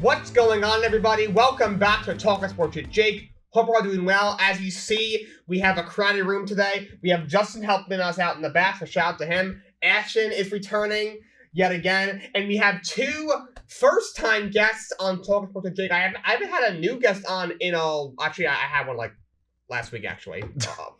What's going on, everybody? Welcome back to Talkin Sports with Jake. Hope we're all doing well. As you see, we have a crowded room today. We have Justin helping us out in the back, so shout out to him. Ashton is returning yet again, and we have two first-time guests on Talkin Sports with Jake. I haven't had a new guest on in actually, I had one like last week, actually.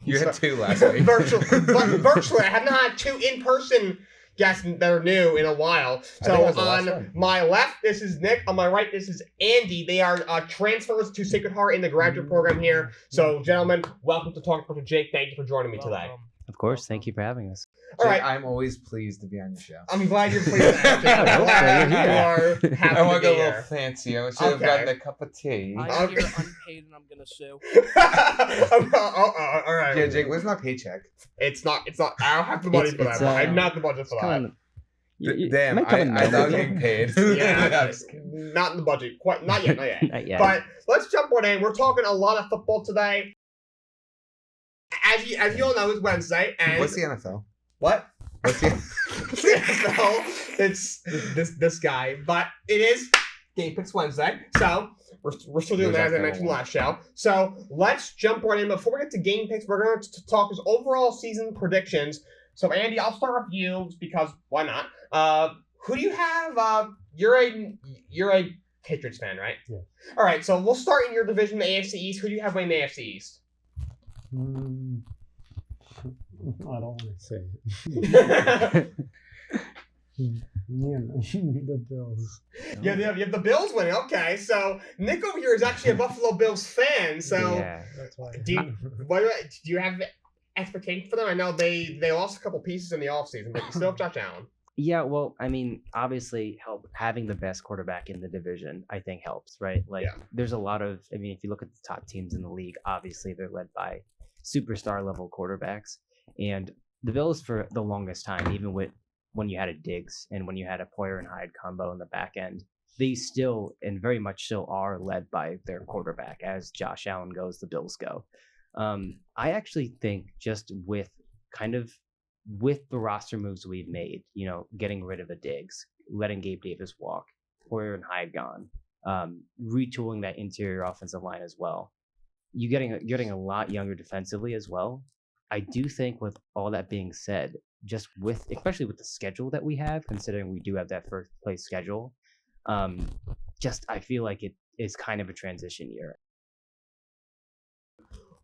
You had two last week. Virtually. I have not had two in-person guests that are new in a while. So on my left, this is Nick. On my right, this is Andy. They are transfers to Sacred Heart in the graduate program here. So, gentlemen, welcome to Talking Sports with Jake. Thank you for joining me today. Of course. Thank you for having us. All right. I'm always pleased to be on your show. I'm glad you're pleased. I'm glad you are happy I want to to be go a little here. fancy. I should have gotten a cup of tea. I'm here unpaid and I'm gonna sue. All right. Yeah, Jake, where's my paycheck? It's not. I don't have the money for that. I have not the budget for that. Damn, I thought getting paid. Yeah, not in the budget. Not yet. Not yet. But let's jump right in. We're talking a lot of football today. As you all know, it's Wednesday. And what's the NFL? What? What's the NFL? It's this guy. But it is Game Picks Wednesday. So we're still doing that, as I mentioned last show. So let's jump right in. Before we get to Game Picks, we're going to talk his overall season predictions. So, Andy, I'll start with you because why not? Who do you have? You're a Patriots fan, right? Yeah. All right, so we'll start in your division, the AFC East. Who do you have winning the AFC East? I don't want to say it. The Bills. Yeah, you have the Bills winning. Okay, so Nick over here is actually a Buffalo Bills fan. So, yeah, That's why. do you have expectations for them? I know they lost a couple pieces in the offseason, but you still have Josh Allen. Yeah, well, I mean, obviously, having the best quarterback in the division, I think, helps, right? Like, There's a lot of, I mean, if you look at the top teams in the league, obviously they're led by superstar level quarterbacks. And the Bills, for the longest time, even when you had a Diggs and when you had a Poyer and Hyde combo in the back end, they still, and very much so, are led by their quarterback. As Josh Allen goes, the Bills go. I actually think just with the roster moves we've made, getting rid of the Diggs, letting Gabe Davis walk, Poyer and Hyde gone, retooling that interior offensive line as well. You're getting a lot younger defensively as well. I do think, with all that being said, especially with the schedule that we have, considering we do have that first place schedule, I feel like it is kind of a transition year.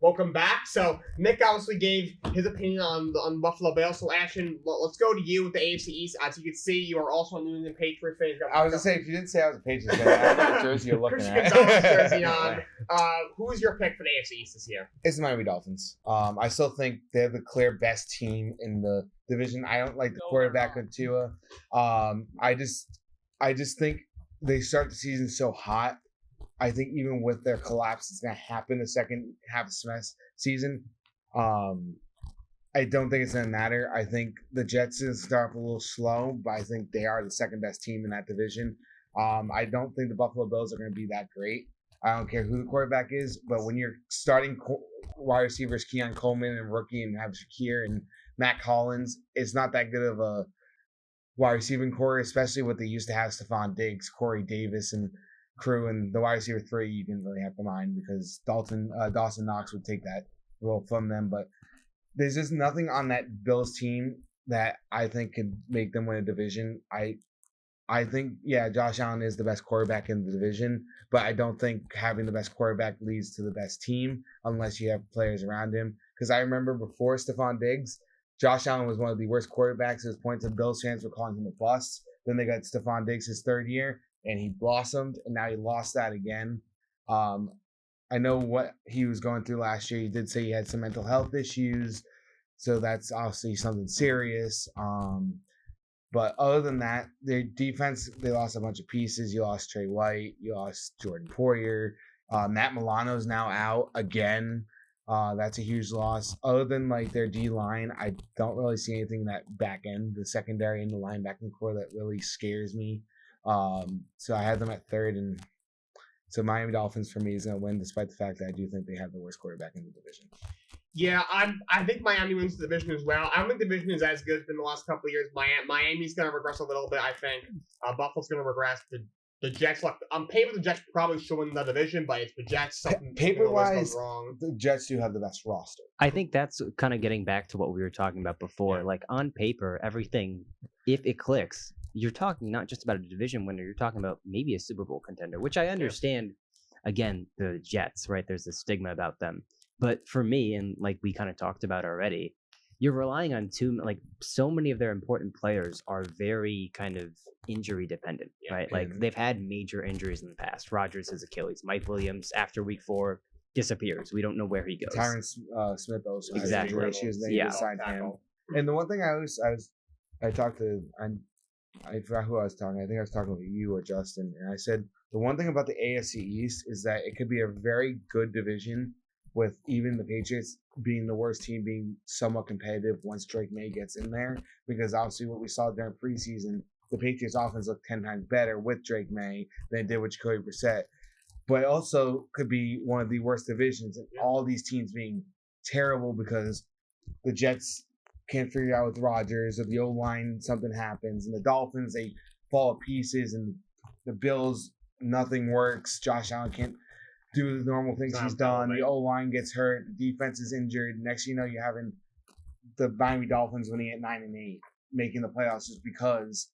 Welcome back. So Nick obviously gave his opinion on Buffalo Bills. So Ashton, let's go to you with the AFC East. As you can see, you are also a New England Patriots fan. I was gonna say, if you didn't say I was a Patriots fan, I don't know what jersey you're looking at. Jersey on. Who is your pick for the AFC East this year? It's the Miami Dolphins. I still think they're the clear best team in the division. I don't like the quarterback of Tua. I just think they start the season so hot. I think even with their collapse, it's going to happen the second half of the season. I don't think it's going to matter. I think the Jets is start off a little slow, but I think they are the second best team in that division. I don't think the Buffalo Bills are going to be that great. I don't care who the quarterback is, but when you're starting wide receivers, Keon Coleman and rookie, and have Shakir and Matt Collins, it's not that good of a wide receiving core, especially what they used to have: Stephon Diggs, Corey Davis, and crew, and the wide receiver 3 you didn't really have to mind because Dawson Knox would take that role from them. But there's just nothing on that Bills team that I think could make them win a division. I think, Josh Allen is the best quarterback in the division, but I don't think having the best quarterback leads to the best team unless you have players around him. Because I remember before Stephon Diggs, Josh Allen was one of the worst quarterbacks. At this point, the Bills fans were calling him a bust. Then they got Stephon Diggs his third year, and he blossomed, and now he lost that again. I know what he was going through last year. He did say he had some mental health issues, so that's obviously something serious. But other than that, their defense, they lost a bunch of pieces. You lost Trey White. You lost Jordan Poyer. Matt Milano's now out again. That's a huge loss. Other than their D-line, I don't really see anything in that back end, the secondary and the linebacking core, that really scares me. So I had them at third, and so Miami Dolphins for me is going to win, despite the fact that I do think they have the worst quarterback in the division. Yeah, I think Miami wins the division as well. I don't think the division is as good as been the last couple of years. Miami's going to regress a little bit, I think. Buffalo's going to regress. The the Jets, look, on paper, the Jets probably should win the division, but it's the Jets. Something Paper-wise, always goes wrong. the Jets do have the best roster. I think that's kind of getting back to what we were talking about before. Yeah. Like on paper, everything, if it clicks, you're talking not just about a division winner, you're talking about maybe a Super Bowl contender, which I understand. Again, the Jets, right? There's a stigma about them. But for me, and like we kind of talked about already, you're relying on so many of their important players are very kind of injury dependent, right? Like they've had major injuries in the past. Rodgers has Achilles. Mike Williams, after week 4, disappears. We don't know where he goes. Tyron Smith also has Exactly. injury issues. They signed him. And the one thing I talked to, I forgot who I was talking. I think I was talking with you or Justin, and I said the one thing about the AFC East is that it could be a very good division with even the Patriots being the worst team being somewhat competitive once Drake May gets in there, because obviously what we saw during preseason, the Patriots offense looked 10 times better with Drake May than it did with Jacoby Brissett. But it also could be one of the worst divisions, and all these teams being terrible because the Jets can't figure it out with Rodgers, or the O-line, something happens, and the Dolphins, they fall to pieces, and the Bills, nothing works. Josh Allen can't do the normal things he's done. The O-line gets hurt. The defense is injured. Next thing you know, you're having the Miami Dolphins winning at 9-8, making the playoffs just because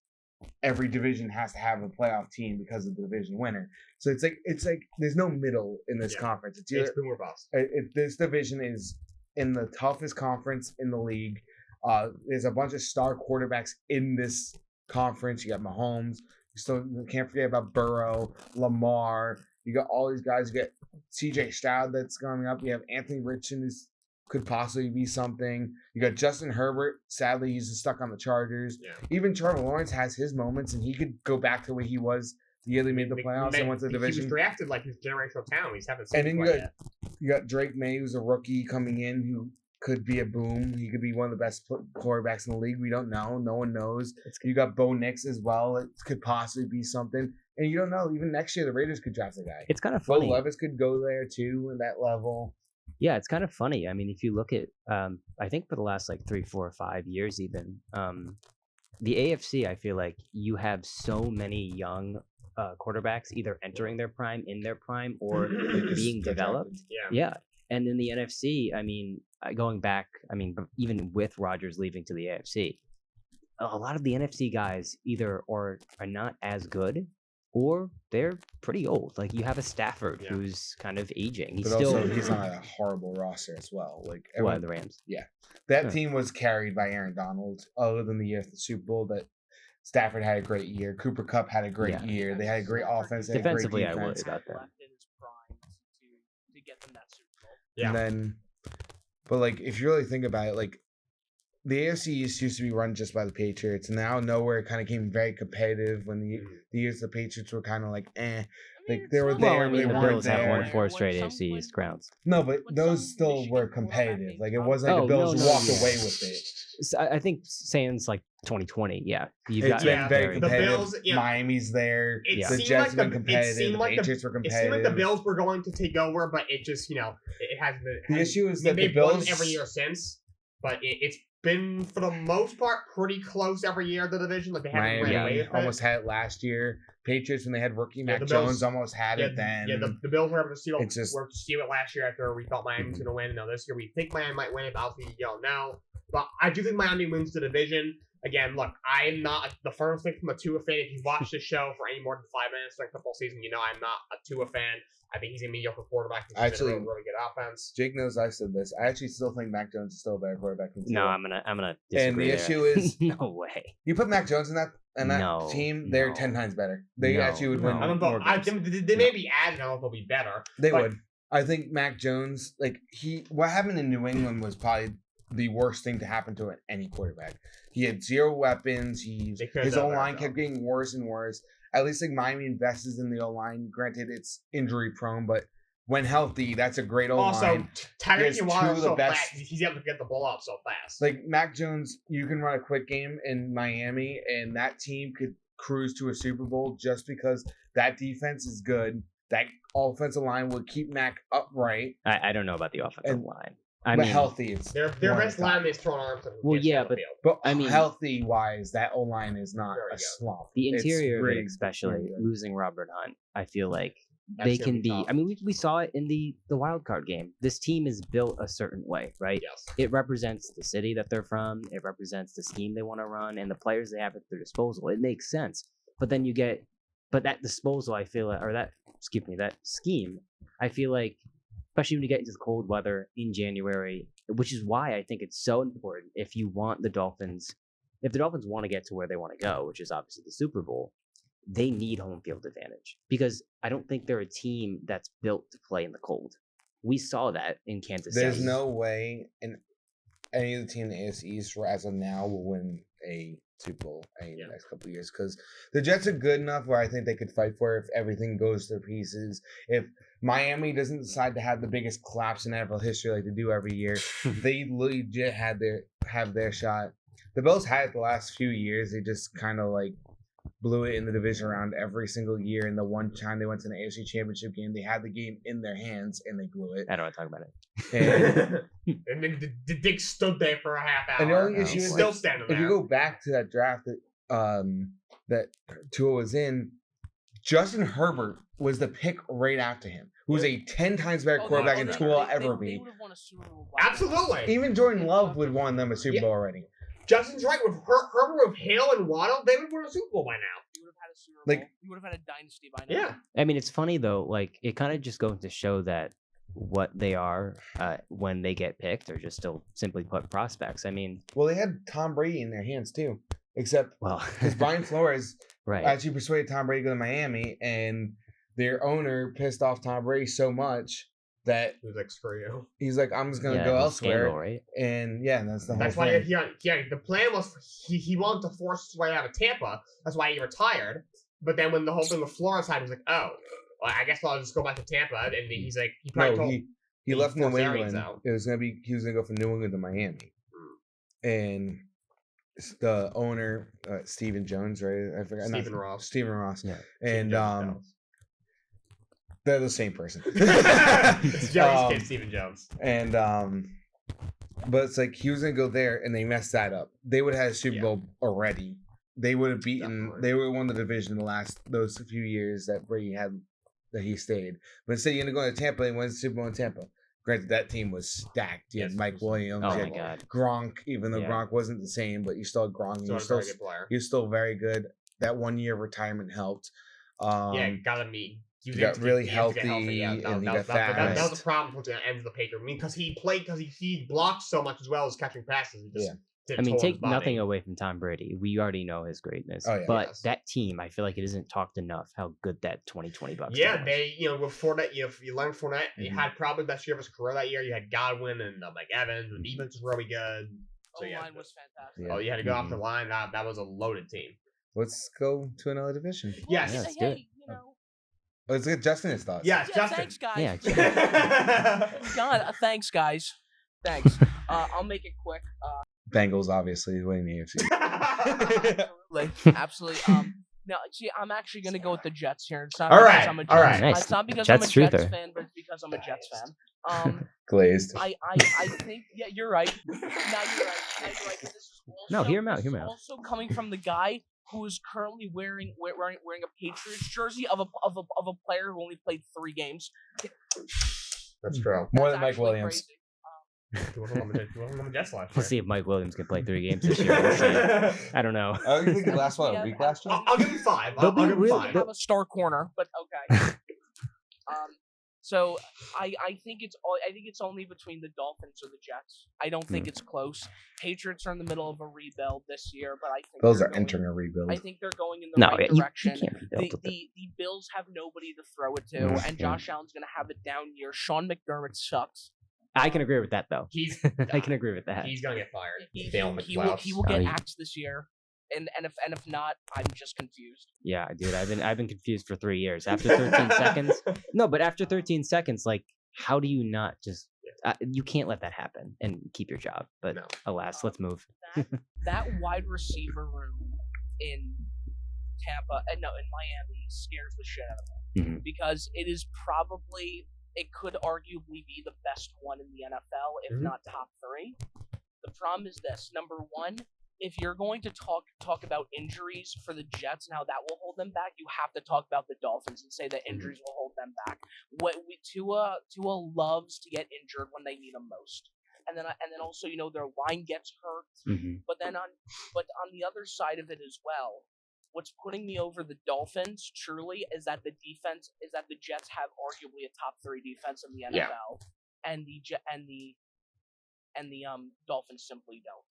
every division has to have a playoff team because of the division winner. So it's like there's no middle in this conference. It's boom or bust. This division is in the toughest conference in the league. There's a bunch of star quarterbacks in this conference. You got Mahomes. You can't forget about Burrow, Lamar. You got all these guys. You got C.J. Stroud that's coming up. You have Anthony Richardson, who could possibly be something. You got Justin Herbert. Sadly, he's stuck on the Chargers. Yeah. Even Trevor Lawrence has his moments, and he could go back to where he was the year they made the playoffs and went to the division. He was drafted like his generational talent. He's having. And then you got Drake May, who's a rookie coming in, who could be a boom. He could be one of the best quarterbacks in the league. We don't know. No one knows. You got Bo Nix as well. It could possibly be something. And you don't know. Even next year, the Raiders could draft a guy. It's kind of funny. Bo Levis could go there too in that level. Yeah, it's kind of funny. I mean, if you look at, I think for the last 3, 4, or 5 years even, the AFC, I feel like you have so many young quarterbacks either entering their prime, in their prime, or being developed. Yeah. And in the NFC, I mean, going back, even with Rodgers leaving to the AFC, a lot of the NFC guys either are not as good, or they're pretty old. Like you have a Stafford who's kind of aging. He's on a horrible roster as well. Like the Rams. Yeah, that team was carried by Aaron Donald. Other than the year of the Super Bowl, that Stafford had a great year. Cooper Kupp had a great year. They had a great offense. Defensively, I worry about that. To get them that Super Bowl. Yeah. And then, but if you really think about it, the AFC East used to be run just by the Patriots, and now nowhere kind of came very competitive when the years the Patriots were kind of they were there. The Bills have won 4 straight AFC East crowns. No, but those still were competitive. It wasn't like the Bills walked away with it. So I think since 2020, it's been very competitive. The Bills, Miami's there. The Jets have been competitive. The Patriots were competitive. It seemed like the Bills were going to take over, but it just it hasn't been. The issue is that they've won every year since, but it's been for the most part pretty close every year. The division, they haven't ran away with it. Almost had it last year. Patriots, when they had rookie Mac Jones, almost had it then. Yeah, the Bills were able to steal it last year after we thought Miami was going to win. And now this year we think Miami might win it, but obviously you don't know. But I do think Miami wins the division. Again, look, I am not the first thing from a Tua fan. If you've watched this show for any more than 5 minutes during football season, you know I'm not a Tua fan. I think he's a mediocre quarterback. He's actually a really good offense. Jake knows I said this. I actually still think Mac Jones is still a better quarterback than Tua. No, I'm gonna disagree. And the issue is no way. You put Mac Jones in that team, they're 10 times better. They actually would win. I don't know. They may be added. I don't know if they'll be better. They would. I think Mac Jones, what happened in New England was probably the worst thing to happen to any quarterback. He had 0 weapons. His O-line kept getting worse and worse. At least Miami invests in the O-line. Granted, it's injury prone, but when healthy, that's a great O-line. Also, Tyreek Water so fast. He's able to get the ball out so fast. Mac Jones, you can run a quick game in Miami, and that team could cruise to a Super Bowl just because that defense is good. That offensive line will keep Mac upright. I don't know about the offensive line. I but mean, healthy, it's Their more best on top. lineman is throwing arms. And Well, can't yeah, stay on the but- field. But I mean- healthy wise, that O line is not There we a go. slump. the It's interior of it, really especially good. losing Robert Hunt, I feel like That's they gonna can be be. tough. I mean, we saw it in the wild card game. This team is built a certain way, right? Yes. It represents the city that they're from. It represents the scheme they want to run and the players they have at their disposal. It makes sense. But then but that disposal, I feel like, or that scheme, I feel like, especially when you get into the cold weather in January, which is why I think it's so important if the Dolphins want to get to where they want to go, which is obviously the Super Bowl, they need home field advantage because I don't think they're a team that's built to play in the cold. We saw that in Kansas There's City. no way any of the team in the AFC East, as of now, will win a Super Bowl in the next couple of years because the Jets are good enough where I think they could fight for it if everything goes to pieces. If Miami doesn't decide to have the biggest collapse in NFL history like they do every year, they legit have their shot. The Bills had it the last few years. They just kind of like blew it in the division round every single year. And the one time they went to the AFC Championship game, they had the game in their hands and they blew it. I don't want to talk about it. And, And then the Dick stood there for a half hour. and the only Oh, issue He's is still like, standing if there. you go back to that draft that Tua was in, Justin Herbert was the pick right after him, who was a 10 times better quarterback than Tua will ever They be. would have won a Super Bowl. by now. Absolutely. Even Jordan Love would have won them a Super Bowl already. Justin's right. With Herbert, with Hale and Waddle, they would win a Super Bowl by now. You would have had a Super Bowl. Like- You would have had a dynasty by now. Yeah. I mean, it's funny though. Like, it kind of just goes to show that what they are when they get picked are just still simply put prospects. I mean, Well, they had Tom Brady in their hands too, except well, because Brian Flores right. actually persuaded Tom Brady to go to Miami, and their owner pissed off Tom Brady so much that He was like, screw you. he's like, I'm just gonna Yeah, go it was elsewhere. scandal, right? And yeah, that's the whole That's thing. why the plan was he wanted to force his way out of Tampa. That's why he retired. But then when the whole thing with Flores happened, he was like, oh, well, I guess I'll just go back to Tampa. And he's like, he probably No, told he he left New forced Arians England. out. It was gonna be he was gonna go from New England to Miami, and the owner Stephen Jones, right? I forgot. not- Stephen Ross. Stephen Ross. Yeah. And they're the same person. It's Jones' Um, kid, Stephen Jones. And but it's like he was gonna go there, and they messed that up. They would have had a Super Yeah. Bowl already. They would have beaten. Definitely. They would have won the division those few years that Brady had that he stayed. But instead, you're gonna go to Tampa and win the Super Bowl in Tampa. Granted, that team was stacked. You had Yes, Mike it was- Williams, Oh you my had god. Gronk. Even though Yeah. Gronk wasn't the same, but you still had Gronk. And So you're a still very good player. you're still very good. That 1 year retirement helped. Yeah, gotta meet. he got really healthy, Yeah, and he that got was a fast. problem with the end of the Patriots. I mean, because he blocked so much as well as catching passes. He just Yeah. did I mean, toll his take body. nothing away from Tom Brady. We already know his greatness. Oh, yeah. But Yes. that team, I feel like it isn't talked enough how good that 2020 Bucks Yeah, team was. they with Fournette, you learned Fournette. He Mhm. had probably the best year of his career that year. You had Godwin and Mike Evans. The defense was really good. So yeah, O-line was fantastic. Yeah. oh, you had to go off the Mhm. line. That was a loaded team. Let's go to another division. Yes. Yeah, let's do it. You know, Let's get Justin his thoughts. Yes, yeah, Justin. thanks, guys. Yeah. God, thanks, guys. Thanks. I'll make it quick. Bengals obviously winning the AFC. Absolutely. No, see, I'm actually gonna go with the Jets here. It's not All because right, I'm a Jets. all right. Nice. It's not because Jets I'm a Jets truther. fan, but it's because I'm a Jets fan. Glazed. I think yeah, you're right. Now you're right. But this is also, No, hear him out, this hear him is out. Also coming from the guy who is currently wearing a Patriots jersey of a player who only played 3 games. That's true. More That's than Mike actually Williams. crazy. He wasn't on the Jets last We'll year. see if Mike Williams can play 3 games this year. We'll see. I don't know. I think the last Yeah, week last year. I'll give him 5. They'll I'll be give him real- 5. Have a star corner, but okay. So I think it's only between the Dolphins or the Jets. I don't think it's close. Patriots are in the middle of a rebuild this year, but I think Those they're are going- entering a rebuild. I think they're going in the No, right yeah, you direction. can't be built The, with it. the Bills have nobody to throw it to, Mm, and yeah. Josh Allen's going to have a down year. Sean McDermott sucks. I can agree with that, though. He's I can agree with that. He's gonna get fired. He, Failing the he will playoffs. he will get he- axed this year, and if not, I'm just confused. Yeah, dude, I've been confused for 3 years. After 13 seconds, no, but after 13 seconds, like, how do you not just? You can't let that happen and keep your job. But No. alas, let's move. That wide receiver room in Tampa, and no, in Miami, scares the shit out of me Mhm. because it is probably it could arguably be the best one in the NFL, if not top 3. The problem is this: number one, if you're going to talk about injuries for the Jets and how that will hold them back, you have to talk about the Dolphins and say that injuries will hold them back. Tua loves to get injured when they need him most, and then also their line gets hurt. But on the other side of it as well, what's putting me over the Dolphins truly is that the Jets have arguably a top 3 defense in the NFL, and the Dolphins simply don't.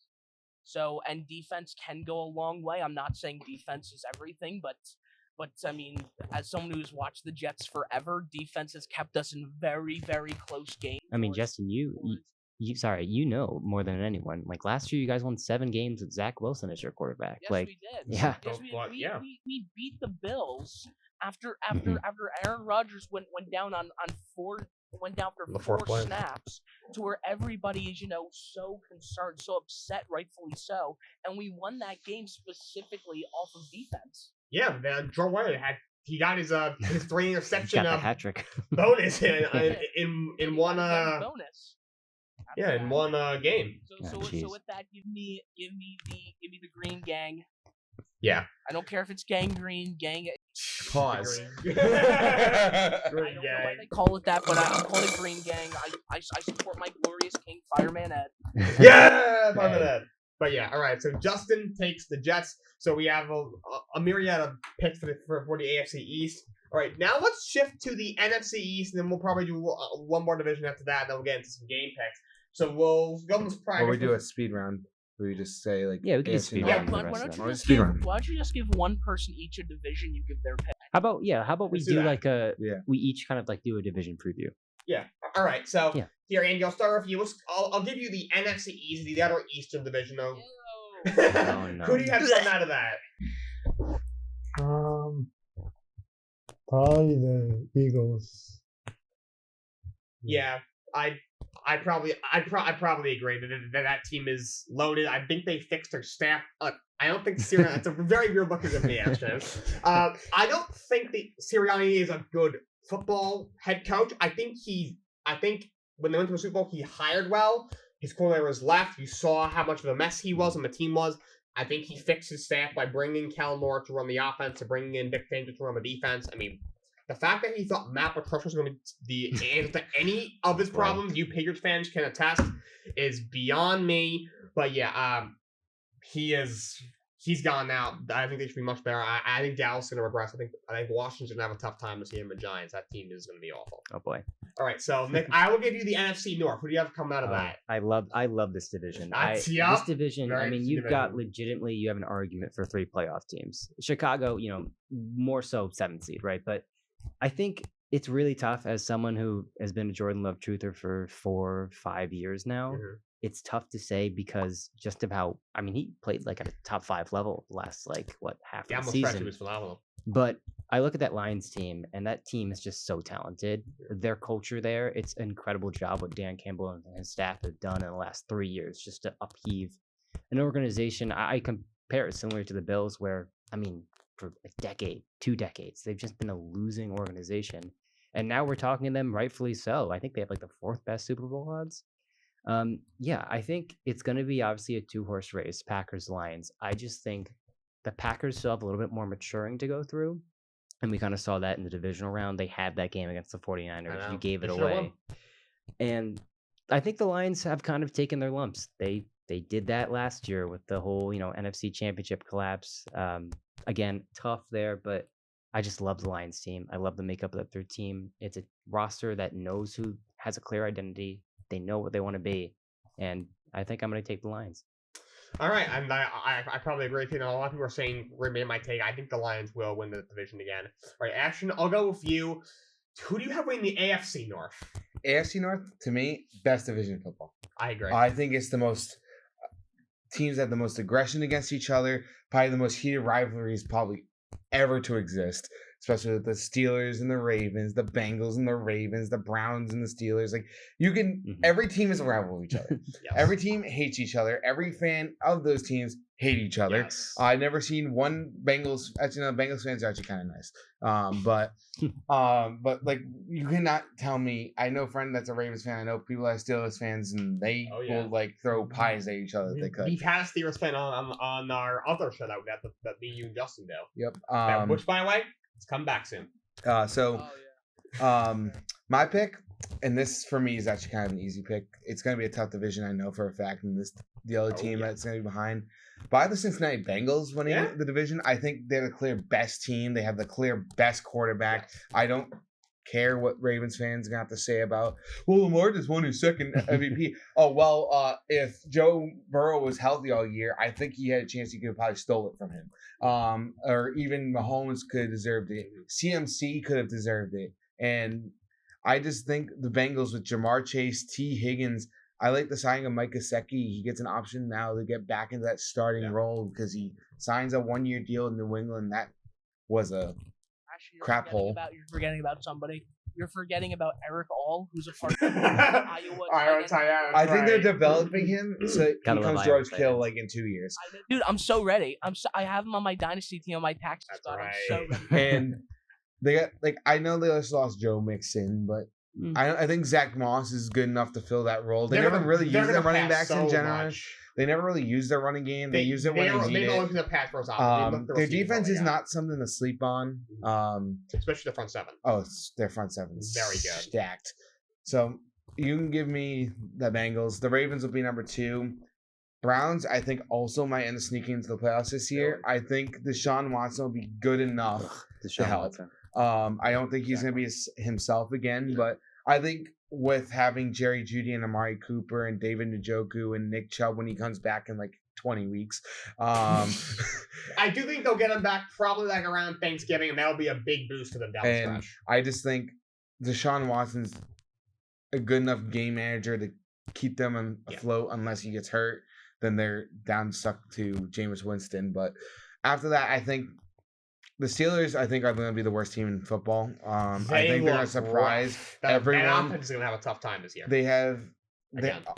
So, and defense can go a long way. I'm not saying defense is everything, but I mean, as someone who's watched the Jets forever, defense has kept us in very, very close games. I mean, Justin, you know more than anyone. Like last year, you guys won 7 games with Zach Wilson as your quarterback. Yes, like, we did. Yeah. Yes, we beat the Bills after Aaron Rodgers went down for 4 snaps, to where everybody is so concerned, so upset, rightfully so, and we won that game specifically off of defense. Yeah, Joe Wyatt he got his 3 interception got the hat trick bonus in one bonus. In one game. So with that, give me the green gang. Yeah. I don't care if it's gangrene, gang. Pause. Green I don't know why they call it that, but I'm calling it green gang. I support my glorious king, Fireman Ed. Yeah, Fireman Ed. But yeah, all right. So Justin takes the Jets. So we have a myriad of picks for the AFC East. All right, now let's shift to the NFC East, and then we'll probably do one more division after that, and then we'll get into some game picks. So we'll go on this practice. Or we do a speed round. We just say like, yeah, we can do speed round. Why don't you just give one person each a division? You give their pick. How about we do like we each kind of like do a division preview. Yeah. All right. So here, Andy, I'll start with you. I'll give you the NFC East, the other Eastern division, though. Oh, no. Who do you have coming out of that? Probably the Eagles. Yeah, I probably agree that team is loaded. I think they fixed their staff. I don't think Sirianni. It's a very weird look at me, Ashton. I don't think Sirianni is a good football head coach. I think when they went to the Super Bowl, he hired well. His coordinator was left. You saw how much of a mess he was and the team was. I think he fixed his staff by bringing Kellen Moore to run the offense, to bringing in Vic Fangio to run the defense. I mean, the fact that he thought Matt Patricia was going to be the answer to any of his problems, you Patriots fans can attest, is beyond me. But yeah, he's gone now. I think they should be much better. I think Dallas is going to regress. I think Washington's going to have a tough time this year with the Giants. That team is going to be awful. Oh boy. All right, so Nick, I will give you the NFC North. Who do you have coming out of that? I love this division. This division, I mean, you've got legitimately, you have an argument for 3 playoff teams. Chicago, more so 7th seed, right? But I think it's really tough as someone who has been a Jordan Love truther for 4 or 5 years now. Mm-hmm. It's tough to say because just of how, I mean, he played like at a top 5 level last half of the season. He was phenomenal. But I look at that Lions team, and that team is just so talented. Their culture there, it's an incredible job what Dan Campbell and his staff have done in the last 3 years just to upheave an organization. I compare it similar to the Bills where, I mean, for a decade, 2 decades, they've just been a losing organization. And now we're talking to them rightfully so. I think they have like the 4th best Super Bowl odds. I think it's going to be obviously a 2-horse race, Packers-Lions. I just think the Packers still have a little bit more maturing to go through. And we kind of saw that in the divisional round. They had that game against the 49ers. You gave it away. And I think the Lions have kind of taken their lumps. They did that last year with the whole, NFC Championship collapse. Again, tough there, but I just love the Lions team. I love the makeup of their team. It's a roster that knows who has a clear identity. They know what they want to be. And I think I'm going to take the Lions. All right, and I probably agree with you. A lot of people are saying, remain my take. I think the Lions will win the division again. All right, Ashton, I'll go with you. Who do you have winning the AFC North? AFC North, to me, best division in football. I agree. I think it's the most teams that have the most aggression against each other, probably the most heated rivalries probably ever to exist. especially with the Steelers and the Ravens, the Bengals and the Ravens, the Browns and the Steelers. Like you can, every team is a rival of each other. Yes. Every team hates each other. Every fan of those teams hate each other. Yes. I've never seen one Bengals. Actually, no, Bengals fans are actually kind of nice. But like you cannot tell me. I know a friend that's a Ravens fan. I know people that are Steelers fans, and they will like throw pies at each other if they could. We've had a Steelers fan on our other show that me, you, and Justin do. Yep. Which, by the way, it's come back soon. My pick, and this for me is actually kind of an easy pick. It's going to be a tough division, I know for a fact, and the other team that's going to be behind. By the Cincinnati Bengals winning the division, I think they're the clear best team. They have the clear best quarterback. I don't care what Ravens fans are going to have to say about, well, Lamar just won his second MVP. If Joe Burrow was healthy all year, I think he had a chance he could have probably stole it from him. Or even Mahomes could have deserved it. CMC could have deserved it. And I just think the Bengals with Jamar Chase, T. Higgins, I like the signing of Mike Gesicki. He gets an option now to get back into that starting role because he signs a 1-year deal in New England. That was a crap hole. You're forgetting about somebody. You're forgetting about Eric All, who's a part of Iowa. I think they're developing him so he becomes George Kittle like in 2 years. Dude, I'm so ready. I have him on my dynasty team on my taxes. I'm so ready. And they got I know they just lost Joe Mixon, but I think Zach Moss is good enough to fill that role. They never really use their running backs in general. They never really use their running game. They use it when they need it. Always the pass first option. Their defense is not something to sleep on. Especially the front seven. Oh, their front seven is very good, stacked. So you can give me the Bengals. The Ravens will be number 2. Browns, I think, also might end up sneaking into the playoffs this year. I think Deshaun Watson will be good enough to help. I don't think he's going to be himself again, but I think with having Jerry Jeudy and Amari Cooper and David Njoku and Nick Chubb when he comes back in like 20 weeks. I do think they'll get him back probably like around Thanksgiving, and that'll be a big boost to them down the stretch. I just think Deshaun Watson's a good enough game manager to keep them afloat unless he gets hurt. Then they're stuck to Jameis Winston. But after that, I think the Steelers, are going to be the worst team in football. I think they're going to surprise everyone. That offense is going to have a tough time this year. They have,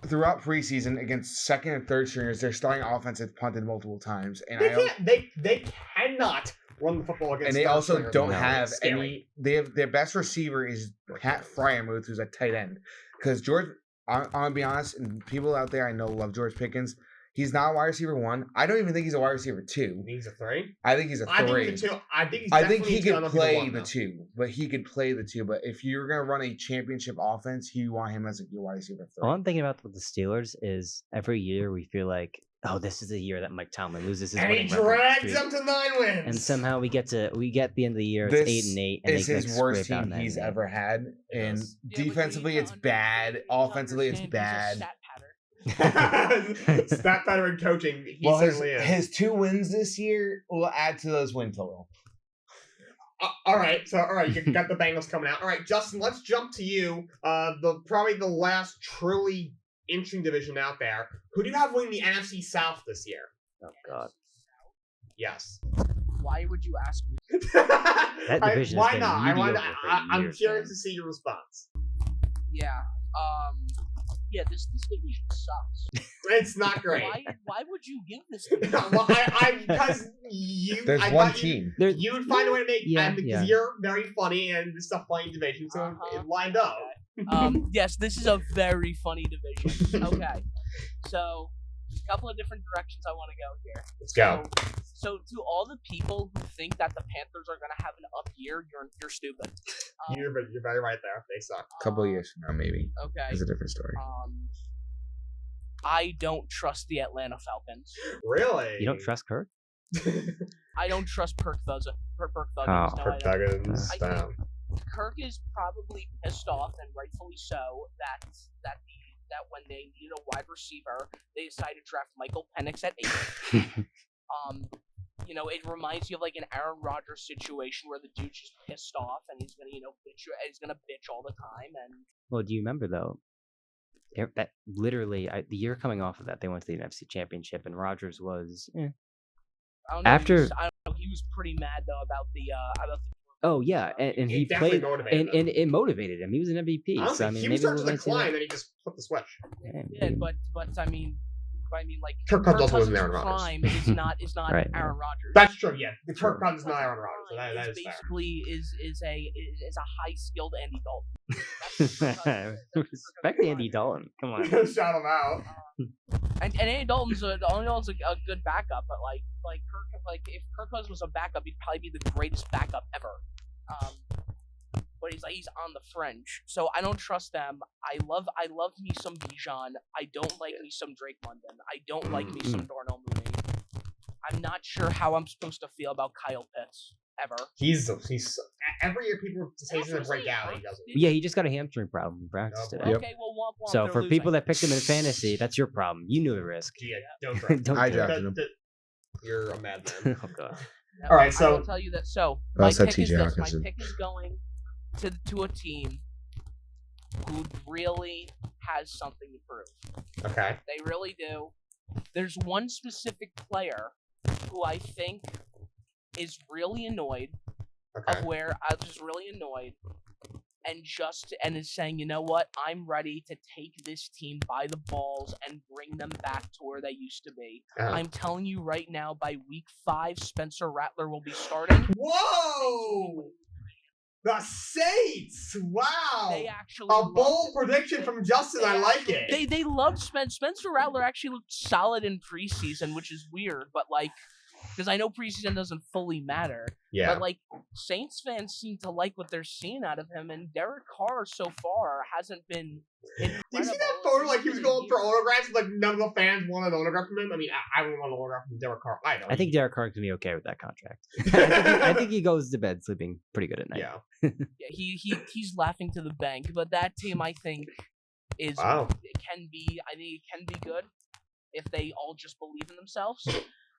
throughout preseason, against second and third stringers, their starting offense has punted multiple times. And they cannot run the football against. And they also don't have any. Their best receiver is Pat Fryermuth, who's a tight end. Because George, I'm going to be honest, and people out there I know love George Pickens. He's not a wide receiver 1. I don't even think he's a wide receiver 2. He's a 3? I think he's a 3. I think he could play the 2, but he could play the 2. But if you're going to run a championship offense, you want him as your wide receiver 3. All I'm thinking about with the Steelers is every year we feel like, oh, this is the year that Mike Tomlin loses his winning record. And he drags them to 9 wins. And somehow we get the end of the year, it's 8-8. And this is his worst team he's ever had. And defensively, it's bad. Offensively, it's bad. Stat pattern coaching. He certainly is. His 2 wins this year will add to those win total. All right, you got the Bengals coming out. All right, Justin, let's jump to you. Probably the last truly interesting division out there. Who do you have winning the NFC South this year? Oh God. Yes. Why would you ask me? That division. Why not? I'm curious to see your response. Yeah. Yeah, this division sucks. It's not great. Why would you give this division? Well, because there's one team. You would find a way to make because you're very funny and it's a funny division, so it lined up. Yes, this is a very funny division. Okay. So, a couple of different directions I want to go here. Let's go. So to all the people who think that the Panthers are going to have an up year, you're stupid. You're very right there. They suck. A couple of years from now, maybe. Okay. It's a different story. I don't trust the Atlanta Falcons. Really? You don't trust Kirk? I don't trust Kirk Thuggins. Kirk Thuggins. I think Kirk is probably pissed off, and rightfully so, that when they needed a wide receiver, they decided to draft Michael Penix at 8. It reminds you of like an Aaron Rodgers situation where the dude's just pissed off and he's gonna, bitch all the time. And well, do you remember though? That literally, the year coming off of that, they went to the NFC Championship, and Rodgers was. I don't know, he was pretty mad though about the Oh yeah, and he definitely played, motivated and it motivated him. He was an MVP. Honestly, So I mean, he maybe started we'll to see that. decline, and he just flipped the switch. Yeah. Yeah, but I mean, like Kirk Cousins also wasn't Aaron Rodgers. prime is not Right. Aaron Rodgers. That's true. Yeah, the True. Kirk Cousins is not Aaron Rodgers. So that is fair. basically is a high skilled Andy Dalton. Respect Andy Dalton. Come on. Shout him out. And Andy Dalton's a good backup, but if Kirk Cousins was a backup, he'd probably be the greatest backup ever. But he's on the fringe, so I don't trust them. I love me some Bijan. I don't like me some Drake London. I don't like me some Darnell Mooney. I'm not sure how I'm supposed to feel about Kyle Pitts ever. He's every year people say he's gonna break out. He doesn't. Yeah, he just got a hamstring problem in practice today. Okay, well, womp womp, So they're for people losing. that picked him in fantasy, that's your problem. You knew the risk. Yeah, don't try. Don't I do it. drafted him. You're a madman. Oh god. Now, All right, I so- will tell you that. So I my said pick is TJ this. My Hawkinson. pick is going to a team who really has something to prove. Okay. They really do. There's one specific player who I think is really annoyed Okay. of where I was just really annoyed and is saying, you know what, I'm ready to take this team by the balls and bring them back to where they used to be. Uh-huh. I'm telling you right now, by week 5, Spencer Rattler will be starting. Whoa! The Saints! Wow! They actually A loved bold it. prediction from Justin. I like it. They loved Spencer Rattler. Actually looked solid in preseason, which is weird, but because I know preseason doesn't fully matter. Yeah. But Saints fans seem to like what they're seeing out of him, and Derek Carr so far hasn't been incredible. Do you see that photo? He was going for autographs. None of the fans wanted an autograph from him. I mean, I wouldn't want an autograph from Derek Carr. I know. I think Derek Carr can be okay with that contract. I think he goes to bed sleeping pretty good at night. Yeah. Yeah, he's laughing to the bank, but that team I think is Wow. it can be good if they all just believe in themselves.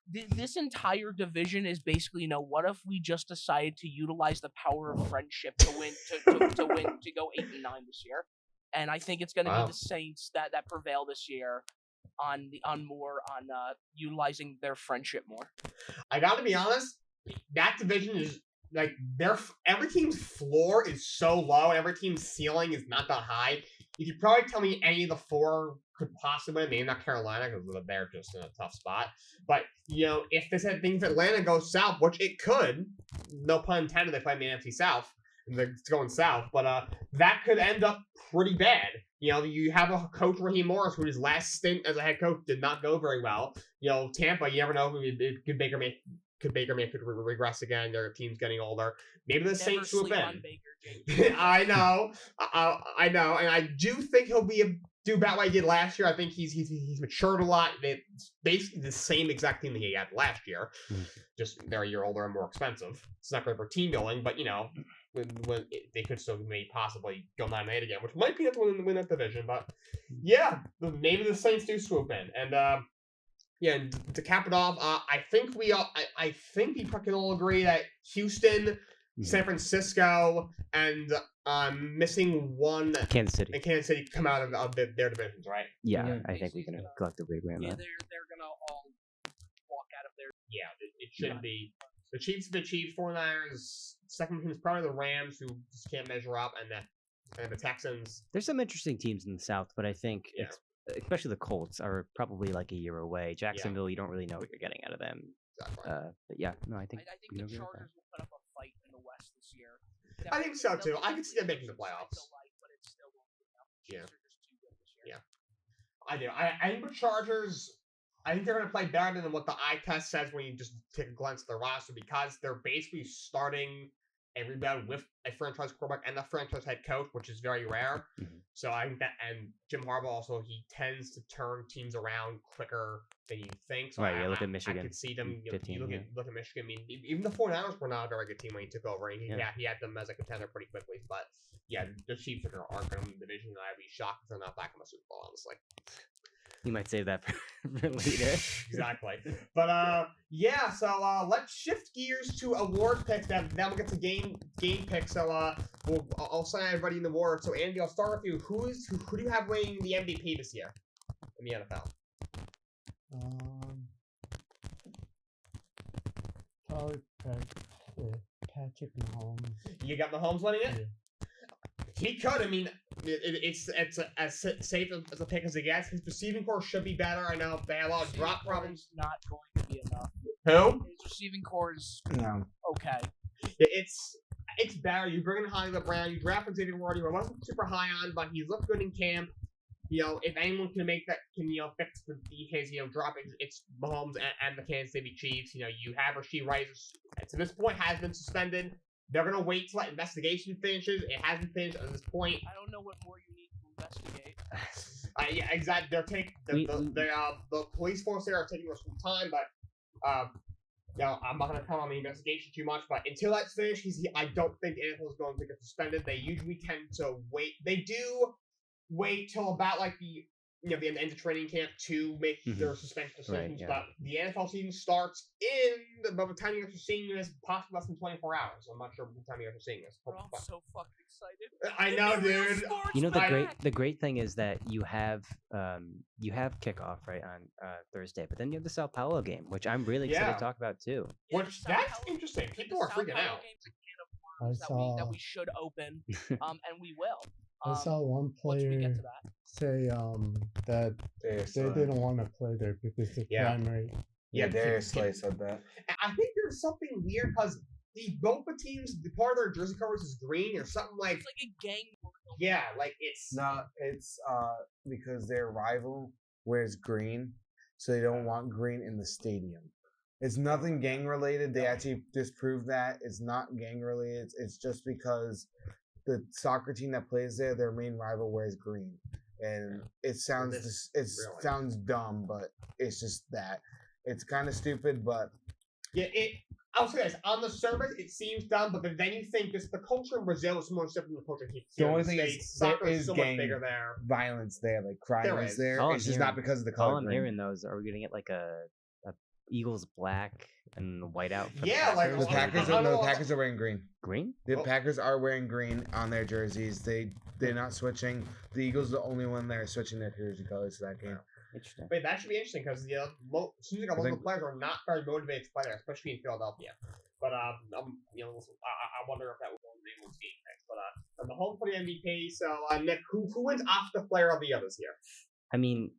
This entire division is basically, what if we just decided to utilize the power of friendship to win to go 8-9 this year? And I think it's going to be the Saints that prevail this year on utilizing their friendship more. I gotta be honest. That division is every team's floor is so low, and every team's ceiling is not that high. You could probably tell me any of the 4 could possibly, maybe not Carolina because they're just in a tough spot. But if if Atlanta goes south, which it could, no pun intended, they play in the NFC South, and they're going south. But that could end up pretty bad. You have a coach, Raheem Morris, who his last stint as a head coach did not go very well. Tampa, you never know who Baker Mayfield could regress again. Their team's getting older. Maybe the Saints swoop in. I know, and I do think he'll do about what he did last year. I think he's matured a lot. It's basically the same exact team that he had last year, just they're a year older and more expensive. It's not great for team building, but when they could still maybe possibly go 9-8 again, which might be enough to win that division. But yeah, maybe the Saints do swoop in, and and to cap it off, I think we can all agree that Houston, San Francisco, and missing one Kansas City. and Kansas City come out of their divisions, right? Yeah, I think we can collectively agree on Yeah, that. they're gonna all walk out of there. Yeah, it should be. The Chiefs, 49ers, second team is probably the Rams, who just can't measure up, and the Texans. There's some interesting teams in the South, but I think Yeah. especially the Colts are probably a year away. Jacksonville, you don't really know what you're getting out of them. Exactly. But yeah, no, I think I think we the can agree with that. Chargers will put up a fight in the West this year. I think so, too. I can see them making the playoffs. But it still won't be enough. Yeah. Chiefs are just too good this year. Yeah. I do. I think the Chargers, I think they're going to play better than what the eye test says when you just take a glance at their roster, because they're basically starting everybody with a franchise quarterback and a franchise head coach, which is very rare. Mhm. So I think that, and Jim Harbaugh also, he tends to turn teams around quicker than you think. So Right, yeah, look at Michigan. I could see them. You 15, look yeah. at Michigan. I mean, even the 49ers were not a very good team when he took over, and he had them as a contender pretty quickly. But yeah, the Chiefs aren't going to win the division, and I'd be shocked if they're not back in the Super Bowl, honestly. You might save that for later. Exactly. But yeah, so let's shift gears to awards picks. Then we'll get to game picks. So I'll sign everybody in the award. So Andy, I'll start with you. Who do you have winning the MVP this year in the NFL? Tyler Pick. Patrick Mahomes. You got Mahomes winning it? Yeah. He could. I mean, it's as safe as a pick as it gets. His receiving core should be better. I know they have a lot of drop problems. Not going to be enough. Who? His receiving core is No. okay. It's better. You bring in Hollywood Brown. You draft Xavier Ward. You wasn't super high on, but he's looked good in camp. If anyone can make that, fix the DK's, dropping, it's Mahomes and the Kansas City Chiefs. You have Rashee Rice, to this point, has been suspended. They're going to wait till that investigation finishes. It hasn't finished at this point. I don't know what more you need to investigate. Yeah, exactly. They're taking the police force there are taking some time, but I'm not going to comment on the investigation too much. But until that's finished, I don't think the NFL is going to get suspended. They usually tend to wait. They do wait till about the end of training camp to make their suspension decisions. Right, yeah. But the NFL season starts by the time you're seeing this, possibly less than 24 hours. I'm not sure what time you're seeing this. We're all so fucking excited. I know, dude. The great thing is that you have kickoff right on Thursday, but then you have the Sao Paulo game, which I'm really excited to talk about too. Yeah, that's interesting. People are freaking out. That we should open, and we will. I saw one player say that they didn't want to play there because the primary. Yeah, Darius Slay said that. I think there's something weird because both the teams, the part of their jersey covers is green or something like. It's like a gang. Yeah, like it's. No, it's because their rival wears green, so they don't want green in the stadium. It's nothing gang related. They actually disproved that it's not gang related. It's just because the soccer team that plays there, their main rival wears green, and it sounds sounds dumb, but it's just that. It's kind of stupid, but yeah. I'll say this: on the surface, it seems dumb, but then you think this the culture in Brazil is so much different than the culture here. The only thing is soccer is so much bigger there. Violence there, like crime is there. It's just not because of the color. All I'm hearing though is, are we gonna get like a Eagles black and white out? For the Packers? The Packers are wearing green. Green? The Packers are wearing green on their jerseys. They're not switching. The Eagles are the only one that are switching their jersey colors for that game. Interesting. Wait, that should be interesting because it seems like local players are not very motivated to play there, especially in Philadelphia. But I wonder if that will go in anyone's game next. But I'm the home for the MVP. So Nick, who wins Offensive Player of the Year this year? I mean,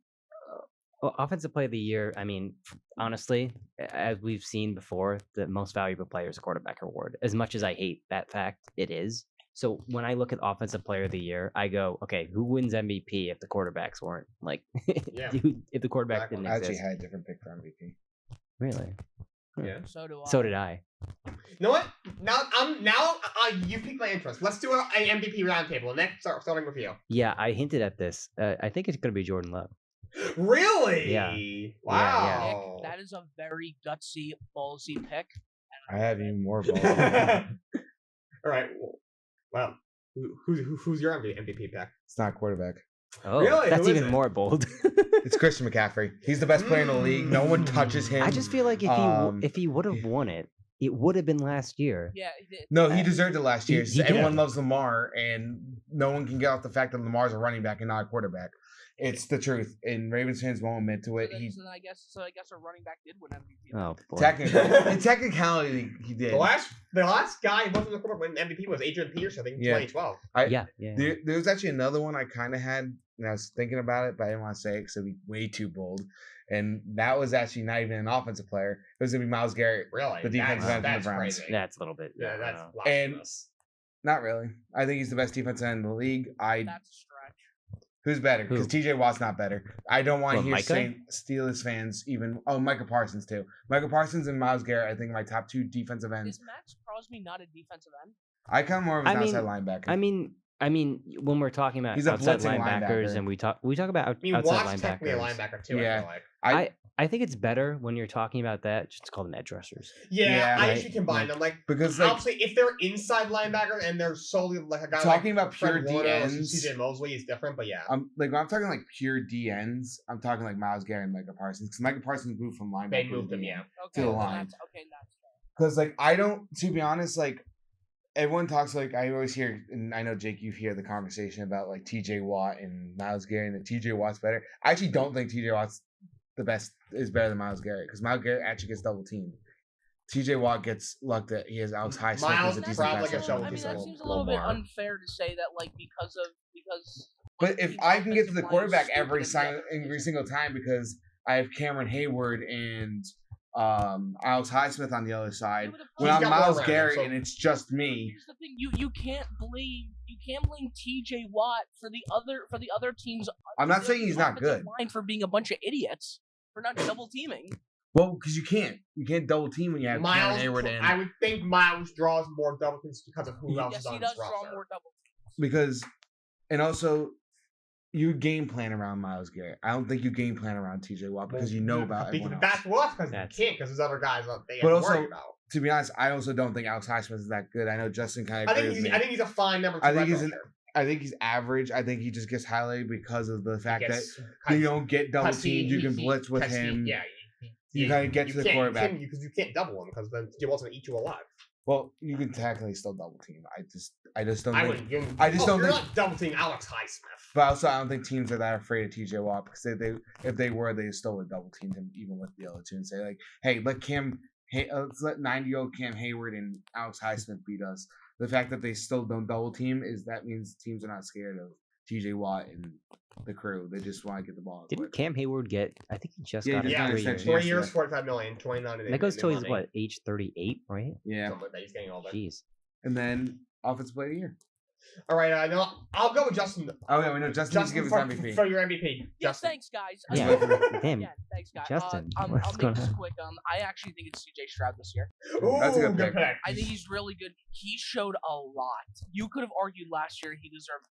Offensive Player of the Year. I mean, honestly, as we've seen before, the most valuable player is a quarterback award. As much as I hate that fact, it is. So when I look at Offensive Player of the Year, I go, okay, who wins MVP if the quarterbacks weren't if the quarterback didn't exist? I actually had a different pick for MVP. Really? Yeah. So did I. You know what? Now you piqued my interest. Let's do an MVP roundtable. Next, starting with you. Yeah, I hinted at this. I think it's going to be Jordan Love. Really? Yeah. Wow. Nick, that is a very gutsy, ballsy pick. I have even more balls. All right. Well, who's your MVP pick? It's not quarterback. Oh, really? That's even more bold. It's Christian McCaffrey. He's the best player in the league. No one touches him. I just feel like if he would have won it, it would have been last year. Yeah. No, he deserved it last year. He Everyone loves Lamar, and no one can get off the fact that Lamar's a running back and not a quarterback. It's the truth, and Ravens fans won't admit to it. So I guess a running back did win MVP. Oh, boy. Technicality, he did. The last guy who wasn't the quarterback when MVP was Adrian Peterson, I think, in 2012. There was actually another one I kind of had, and I was thinking about it, but I didn't want to say it because it'd be way too bold. And that was actually not even an offensive player. It was going to be Myles Garrett. Really? The defensive end that's from the Browns. crazy. That's a little bit. Yeah, that's and not really. I think he's the best defensive end in the league. That's a stretch. Who's better? Because TJ Watt's not better. I don't want to hear Micah? Steelers fans even. Oh, Micah Parsons too. Micah Parsons and Myles Garrett, I think, are my top two defensive ends. Is Max Crosby not a defensive end? I count more of an outside linebacker. I mean, when we're talking about outside linebackers and we talk about outside Watt's technically a linebacker too. Yeah. I feel like. I think it's better when you're talking about that. Just call them edge rushers. Yeah, I usually combine them. Because obviously, if they're inside linebackers and they're solely like a guy talking like about pure DNs, CJ Mosley is different. But yeah, when I'm talking like pure DNs, I'm talking like Myles Garrett and Micah Parsons because Micah Parsons moved from linebacker. They moved him, to the line. That's Because I don't, to be honest, everyone talks I always hear, and I know Jake, you hear the conversation about TJ Watt and Myles Garrett, and that TJ Watt's better. I actually don't think TJ Watt's is better than Myles Garrett because Myles Garrett actually gets double teamed. TJ Watt gets luck that he has Alex Highsmith Miles as a decent probably pass gets rusher. double I mean, teamed. that seems a little bit Lamar. unfair to say that, like, because. But if I can get to the quarterback every single single time because I have Cameron Hayward and Alex Highsmith on the other side, when He's I'm got Miles more around him, Garrett so- and it's just me, Here's the thing: you can't blame TJ Watt for the other teams. I'm not saying he's not offensive good. line for being a bunch of idiots for not double teaming. Well, because you can't double team when you have Cameron Miles, Hayward in. I would think Miles draws more double teams because of who else Yes, is on he his does draw roster. more double teams. Because, and also, you game plan around Miles Garrett. I don't think you game plan around TJ Watt because you know about everyone else. That's what because you That's- can't because there's other guys that they have But to also, worry about. To be honest, I also don't think Alex Highsmith is that good. I know Justin kind of I agrees think with he's me. I think he's a fine number two. I think edge he's an- rusher. I think he's average. I think he just gets highlighted because of the fact that Gets- you don't get double 'cause he- teamed. You can he- blitz with 'cause he- him. Yeah, You gotta get to the can't- quarterback. because you can't double him because then he wasn't eat you alive. Well, you can technically still double team. I just don't I think. wouldn't. You're, I just don't you're think- not double teaming Alex Highsmith. But also, I don't think teams are that afraid of TJ Watt because if they were, they still would double team him even with the other two and say like, hey, let's let 90-year-old Cam Hayward and Alex Highsmith beat us. The fact that they still don't double team means teams are not scared of TJ Watt and the crew. They just want to get the ball. Didn't Cam Hayward get? I think he just Yeah, got he his just got an 3 years. extension. 4 years, yesterday. 45 million, 29. That goes till he's money. what, age 38, right? Yeah, Something like that. He's getting older. Jeez. and then offensive player of the year. All right, no, I'll go with Justin. Oh yeah, we know Justin needs to give his MVP. for your MVP. Yeah, Justin. thanks, guys. Yeah, damn. Yeah, thanks, guys. Justin, I'll what's make going this on? quick. I actually think it's CJ Stroud this year. Ooh, That's a good good pick. pick. I think he's really good. He showed a lot. You could have argued last year he deserved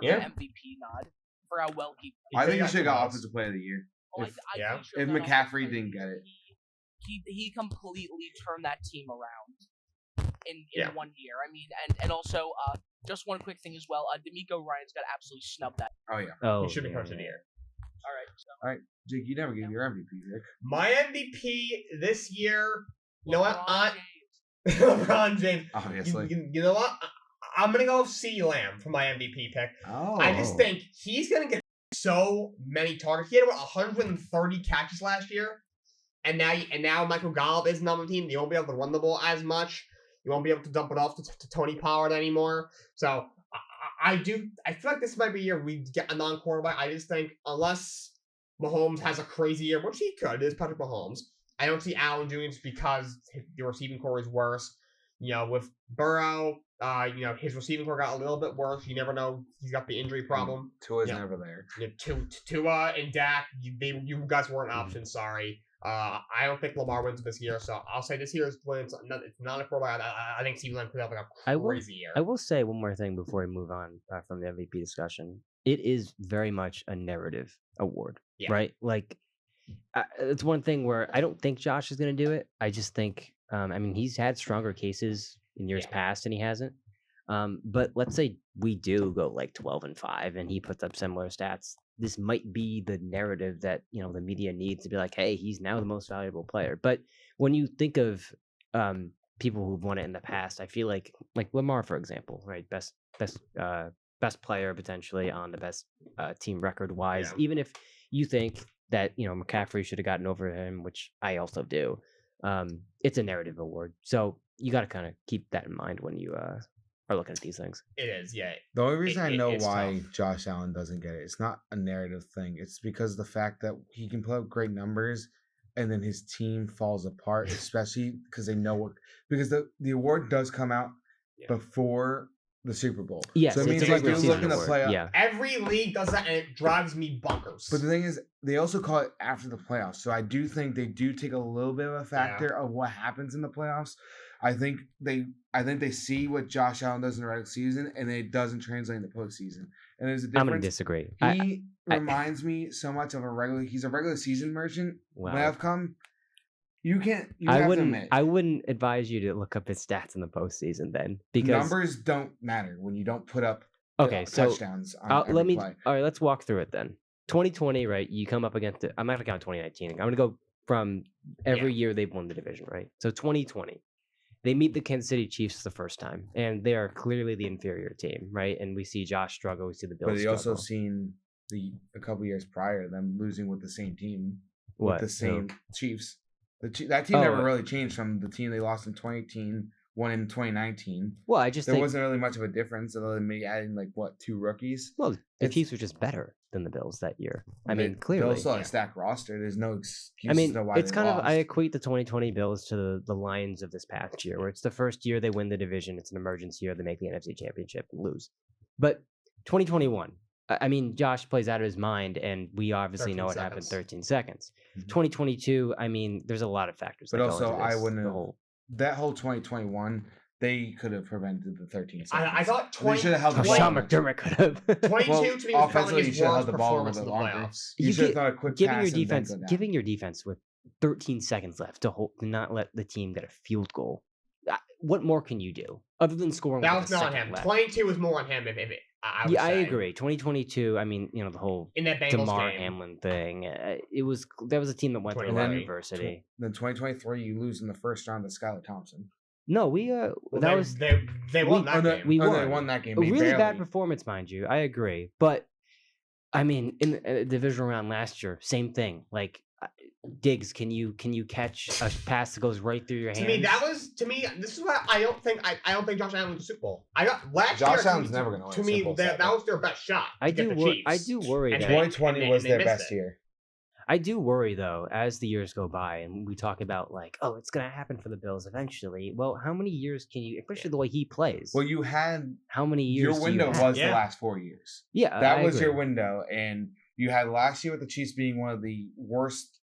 Yeah. an MVP nod for how well he played. I think he got should have got some offensive player of the year. Oh, If- I yeah. think he should've If got McCaffrey offensive didn't player get of it. the year. He completely turned that team around in Yeah. 1 year. I mean, and also just one quick thing as well. D'Amico Ryan's got absolutely snubbed that. Oh yeah, Oh, He should be yeah, coach of the yeah. year. All right. So, Jake, you never gave your MVP pick. My MVP this year. You know what? LeBron James. LeBron James. Obviously. You know what? I'm gonna go with CeeDee Lamb for my MVP pick. Oh. I just think he's gonna get so many targets. He had about 130 catches last year, and now Michael Gallup isn't on the team. You won't be able to run the ball as much. You won't be able to dump it off to Tony Pollard anymore. So I feel like this might be a year we get a non-quarterback. I just think unless Mahomes has a crazy year, which he could, is Patrick Mahomes. I don't see Allen doing it because the receiving core is worse. You know, with Burrow, his receiving core got a little bit worse. You never know; he's got the injury problem. Tua's Yeah. never there. Tua and Dak, you guys weren't options. Sorry. I don't think Lamar wins this year, so I'll say this year is when it's not a quarterback. I think CeeDee Lamb could have like I a will- crazy year. I will say one more thing before we move on from the MVP discussion. It is very much a narrative award, Yeah. right? Like, it's one thing where I don't think Josh is going to do it. I just think, I mean, he's had stronger cases in years Yeah. past and he hasn't. But let's say we do go like 12-5 and he puts up similar stats. This might be the narrative that, the media needs to be like, hey, he's now the most valuable player. But when you think of people who've won it in the past, I feel like Lamar, for example, right? Best player potentially on the best team record wise. Yeah. Even if you think that, McCaffrey should have gotten over him, which I also do. It's a narrative award. So you got to kind of keep that in mind when you are looking at these things. It is, yeah. The only reason I know it's why tough. Josh Allen doesn't get it, it's not a narrative thing. It's because of the fact that he can put up great numbers and then his team falls apart, especially because they know what. Because the award does come out before the Super Bowl. Yes, so it it's means a like regular you're season looking to award. play. Yeah. Every league does that, and it drives me bonkers. But the thing is, they also call it after the playoffs. So I do think they do take a little bit of a factor of what happens in the playoffs. I think they see what Josh Allen does in the regular season, and it doesn't translate in the postseason. And there's a difference. I'm going to disagree. He reminds me so much of he's a regular season merchant. Wow. When I've come, you have I to admit, wouldn't advise you to look up his stats in the postseason then, because numbers don't matter when you don't put up okay, so touchdowns on every play. all right, let's walk through it then. 2020, right? You come up against it. I'm not going to count 2019. I'm going to go from every year they've won the division, right? So 2020, they meet the Kansas City Chiefs the first time, and they are clearly the inferior team, right? And we see Josh struggle. We see the Bills But you also struggle. seen a couple years prior them losing with the same team, What? with the same Chiefs. That team never really changed from the team they lost in 2018, won in 2019. Well, I just there think wasn't really much of a difference other than maybe adding 2 rookies. Well, the Chiefs were just better than the Bills that year. I mean, Bills clearly. still had a stacked roster. There's no excuse I mean, to know why it's they kind lost. of I equate the 2020 Bills to the Lions of this past year, where it's the first year they win the division. It's an emergency year. They make the NFC Championship and lose. But 2021. I mean, Josh plays out of his mind, and we obviously know what happened 13 seconds. 2022, I mean, there's a lot of factors. But that also, go into this, I wouldn't have... That whole 2021, they could have prevented the 13 seconds. I thought 20... They should have held the ball. Sean McDermott could have. 22 to me was probably his worst the ball performance in the playoffs. You should have thought a quick pass giving your defense with 13 seconds left to not let the team get a field goal. What more can you do other than scoring? That was not on him. Left? 22 was more on him. I agree. 2022. I mean, the whole in that Bengals Damar game. Hamlin thing. That was a team that went through a lot of adversity. Then 2023, you lose in the first round to Skylar Thompson. No, we they won that game. We won. They won that game. A really bad performance, mind you. I agree, but I mean, in the divisional round last year, same thing. Diggs, can you catch a pass that goes right through your hands? To me, this is why I don't think Josh Allen wins the Super Bowl. Josh Allen's never going to win. To me, that was their best shot. I do worry that 2020 was their best year. I do worry though, as the years go by, and we talk about it's going to happen for the Bills eventually. Well, how many years can you, especially the way he plays? Well, you had how many years? Your window was the last 4 years. Yeah, that was your window, and you had last year with the Chiefs being one of the worst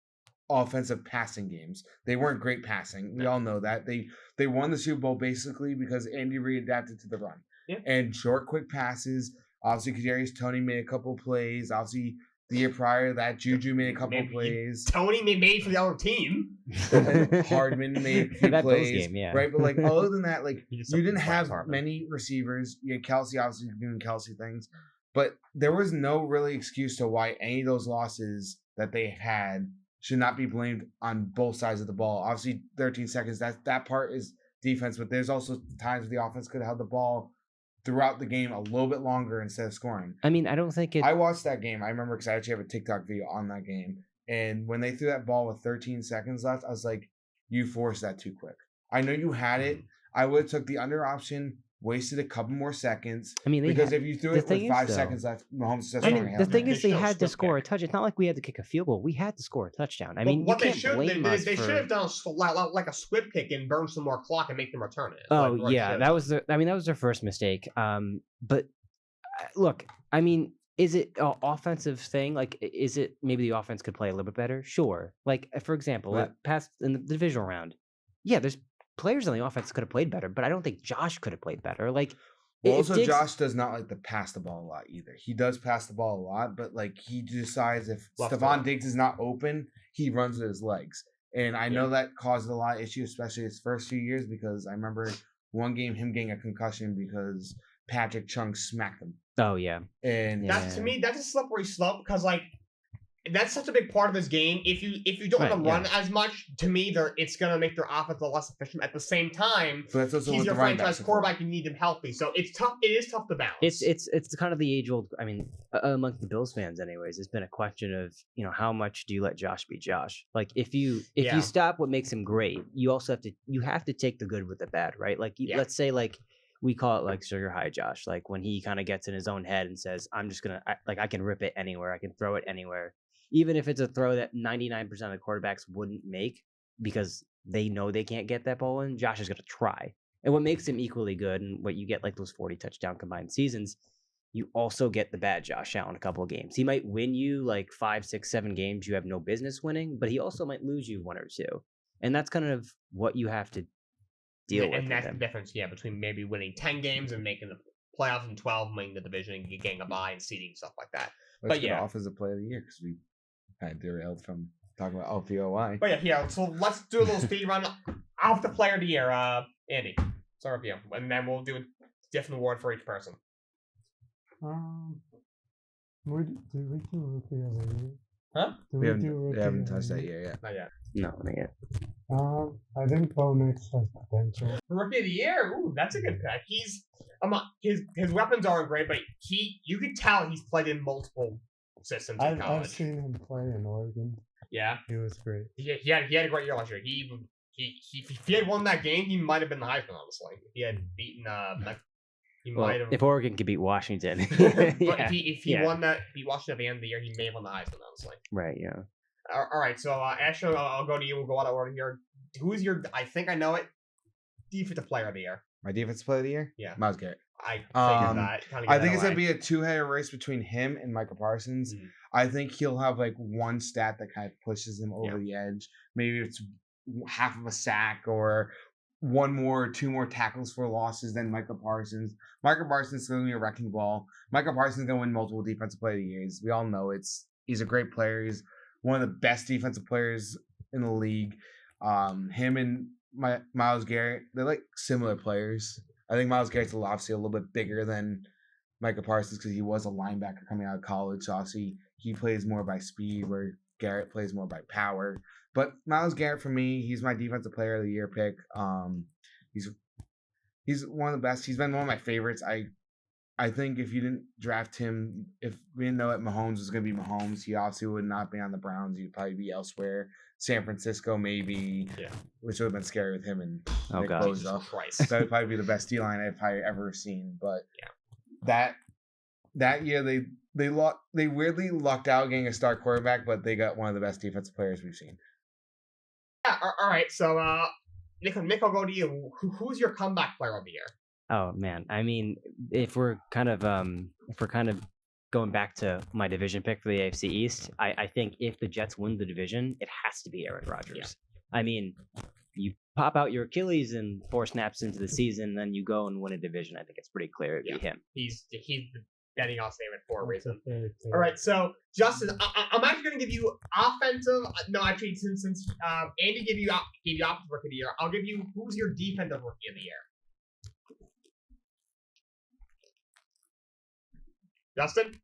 offensive passing games. They weren't great passing. We all know that. They won the Super Bowl basically because Andy Reid adapted to the run. Yeah. And short, quick passes. Obviously, Kadarius Toney made a couple plays. Obviously, the year prior that Juju made a couple plays. Toney made for the other team. Hardman made a few plays. Game, yeah. Right? But other than that, you didn't have many receivers. You had Kelsey obviously doing Kelsey things. But there was no really excuse to why any of those losses that they had should not be blamed on both sides of the ball. Obviously, 13 seconds, that part is defense, but there's also times where the offense could have held the ball throughout the game a little bit longer instead of scoring. I mean, I don't think I watched that game. I remember because I actually have a TikTok video on that game. And when they threw that ball with 13 seconds left, I was like, you forced that too quick. I know you had it. I would have took the under option, wasted a couple more seconds. I mean, because if you threw it with 5 seconds left, Mahomes just the thing is, they had to score a touch. It's not like we had to kick a field goal. We had to score a touchdown. I mean, what they should have done like a squib kick and burn some more clock and make them return it. That was their first mistake. But look, I mean, is it an offensive thing? Is it maybe the offense could play a little bit better? Sure. For example, past in the divisional round, there's players on the offense could have played better, but I don't think Josh could have played better. Josh does not like to pass the ball a lot either. He does pass the ball a lot, but he decides if Stephon Diggs is not open, he runs with his legs. And I know that caused a lot of issues, especially his first few years, because I remember one game him getting a concussion because Patrick Chung smacked him. Oh yeah. And to me, that's a slippery slope because that's such a big part of this game. If you don't want to run as much, to me, it's gonna make their offense a less efficient. At the same time, so that's also he's your franchise quarterback. You need him healthy, so it's tough. It is tough to balance. It's kind of the age old. I mean, among the Bills fans, anyways, it's been a question of how much do you let Josh be Josh? If you stop what makes him great, you also have to take the good with the bad, right? Let's say we call it sugar high Josh, when he kind of gets in his own head and says, I'm just gonna I can rip it anywhere, I can throw it anywhere. Even if it's a throw that 99% of the quarterbacks wouldn't make because they know they can't get that ball in, Josh is going to try. And what makes him equally good, and what you get those 40 touchdown combined seasons, you also get the bad Josh Allen a couple of games. He might win you 5, 6, 7 games you have no business winning, but he also might lose you 1 or 2. And that's kind of what you have to deal with. And that's the difference, between maybe winning 10 games and making the playoffs and 12, winning the division and getting a bye and seeding, stuff like that. Let's get offensive player of the year because we kind of derailed from talking about LPOY. But so let's do a little speed run off the player of the year. Andy, start with you, and then we'll do a different award for each person. Did we do rookie of the year? Huh? We haven't touched that yet. Not yet. No, not yet. I think Bo Nix has potential. Rookie of the year? Ooh, that's a good pick. His weapons aren't great, but you could tell he's played in multiple systems in college. I've seen him play in Oregon. Yeah. He was great. He had a great year last year. If he had won that game, he might have been the Heisman, honestly. If he had beaten he might have. If Oregon could beat Washington, But yeah. if he won that, if he Washington at the end of the year, he may have won the Heisman, honestly. Right, yeah. All right, so Ashton, I'll go to you. We'll go out of order here. Who's your? I think I know it. Defensive player of the year. My defensive player of the year? Yeah. Myles Garrett. I figured that. I think it's going to be a two-headed race between him and Micah Parsons. Mhm. I think he'll have like one stat that kind of pushes him over the edge. Maybe it's half of a sack or two more tackles for losses than Micah Parsons. Micah Parsons is going to be a wrecking ball. Micah Parsons is going to win multiple defensive player of the years. We all know he's a great player. He's one of the best defensive players in the league. Him and Myles Garrett, they're like similar players. I think Myles Garrett's obviously a little bit bigger than Micah Parsons because he was a linebacker coming out of college. So obviously he plays more by speed, where Garrett plays more by power. But Myles Garrett, for me, he's my defensive player of the year pick. He's one of the best. He's been one of my favorites. I think if you didn't draft him, if we didn't know that Mahomes was going to be Mahomes, he obviously would not be on the Browns. He'd probably be elsewhere. San Francisco, maybe. Yeah. Which would have been scary with him and Nick Bosa. That would probably be the best D-line I've probably ever seen. But that year they weirdly lucked out getting a star quarterback, but they got one of the best defensive players we've seen. Yeah, all right. So, Nick, I'll go to you. Who's your comeback player of the year? Oh man, I mean, if we're kind of going back to my division pick for the AFC East, I think if the Jets win the division, it has to be Aaron Rodgers. Yeah. I mean, you pop out your Achilles and 4 snaps into the season, then you go and win a division. I think it's pretty clear it'd be him. He's betting off statement for a reason. All right, so Justin, I'm actually going to give you offensive. No, actually, since Andy gave you offensive rookie of the year, I'll give you who's your defensive rookie of the year. Justin?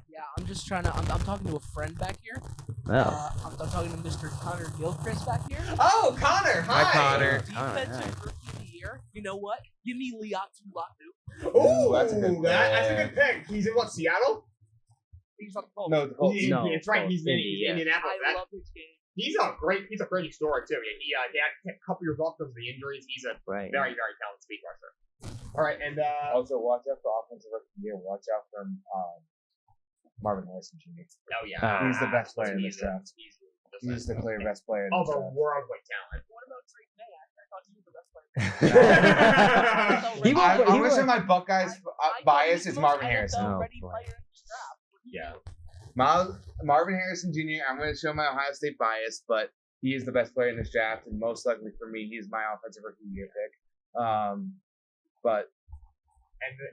Yeah, I'm just trying to. I'm talking to a friend back here. Oh. I'm talking to Mr. Connor Gilchrist back here. Oh, Connor! Hi, Connor. Defensive rookie of the year. You know what? Give me Liatu Latu. Ooh, that's a good pick. He's in what? Seattle? He's on the Colts. No, the Colts. It's right. He's in Indianapolis. I love his game. He's a great story too. He had a couple years off because of the injuries. He's a very, very talented speed rusher. All right, and also watch out for offensive rookie of the year. Watch out for Marvin Harrison Jr. Oh yeah, he's the best player in this draft. He's the clear best player. Oh, the worldwide talent. What about Drake May? I thought he was the best player. I'm gonna say my Buckeyes bias is Marvin Harrison. Yeah. Marvin Harrison Jr. I'm going to show my Ohio State bias, but he is the best player in this draft, and most likely for me, he's my offensive rookie of the year pick.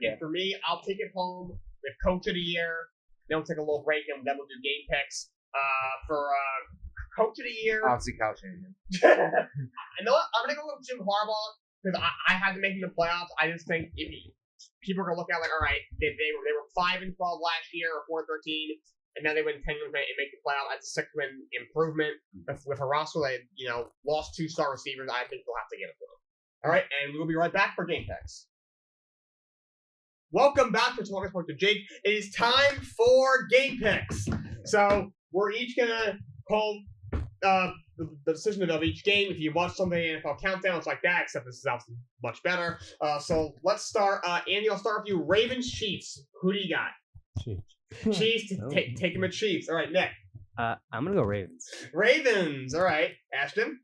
And for me, I'll take it home with Coach of the Year. Then we'll take a little break, and then we'll do game picks. For Coach of the Year, obviously Kyle Shanahan. You know what? I'm going to go with Jim Harbaugh because I had to make him the playoffs. I just think people are going to look at all right, they were 5-12 last year or 4-13. And now they win 10 wins and make the playoff. That's a 6-win improvement. With a roster that lost 2 star receivers, I think they'll have to get it to them. All right, and we'll be right back for game picks. Welcome back to Talkin Sports with Jake. It is time for game picks. So we're each gonna call the decision of each game. If you watch some of the NFL countdowns like that, except this is obviously much better. So let's start. Andy, I'll start with you. Ravens, Chiefs. Who do you got? Chiefs. Take him at Chiefs. All right, Nick. I'm gonna go Ravens. Ravens. All right, Ashton.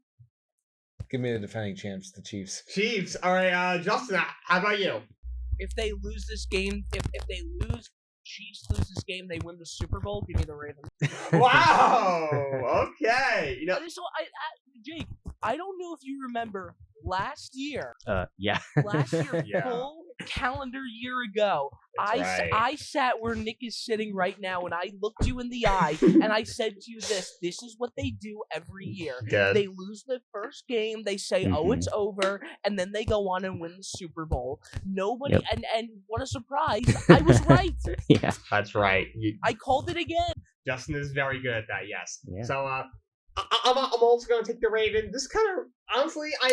Give me the defending champs, the Chiefs. Chiefs. All right, Justin. How about you? If they lose this game, if Chiefs lose this game, they win the Super Bowl. Give me the Ravens. Wow. Okay. Jake, I don't know if you remember last year. Yeah. Last year, full calendar year ago, I sat where Nick is sitting right now, and I looked you in the eye, and I said to you this is what they do every year. Good. They lose the first game, they say, oh, it's over, and then they go on and win the Super Bowl. Nobody, and what a surprise, I was right. Yeah. That's right. I called it again. Justin is very good at that, yes. Yeah. So, I'm also going to take the Ravens. This kind of, honestly, I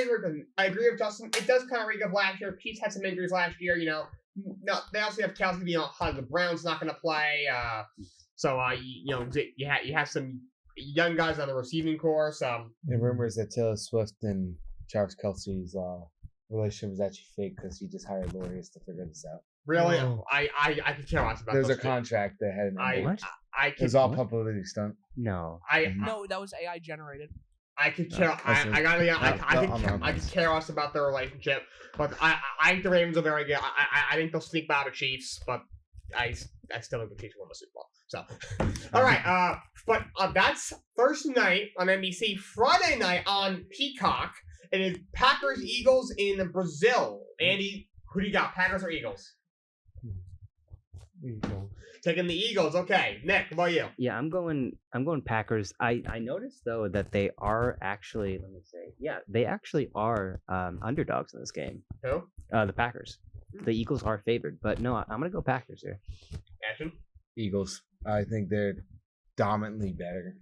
agree with Justin. It does kind of ring up last year. Chiefs had some injuries last year, No, they also have Kelsey, the Browns not going to play. So, you have some young guys on the receiving core. So The rumors that Taylor Swift and Travis Kelce's relationship is actually fake because he just hired lawyers to figure this out. really, Oh. I could care less about. There's those a two. contract that had an What? I It could. was all publicity stunt. No. No, that was AI generated. I could care. I gotta be. I could care less about their relationship. But I think the Ravens are very good. I think they'll sneak by the Chiefs, but I still think the Chiefs win the Super Bowl. So, all right. But that's Thursday night on NBC. Friday night on Peacock. It is Packers Eagles in Brazil. Andy, who do you got? Packers or Eagles? Eagles. Taking the Eagles. Okay. Nick, what about you? Yeah, I'm going Packers. I noticed though that they are actually, let me say, yeah, they actually are underdogs in this game. Who? The Packers. The Eagles are favored, but no, I'm gonna go Packers here. Ashton? Eagles. I think they're dominantly better.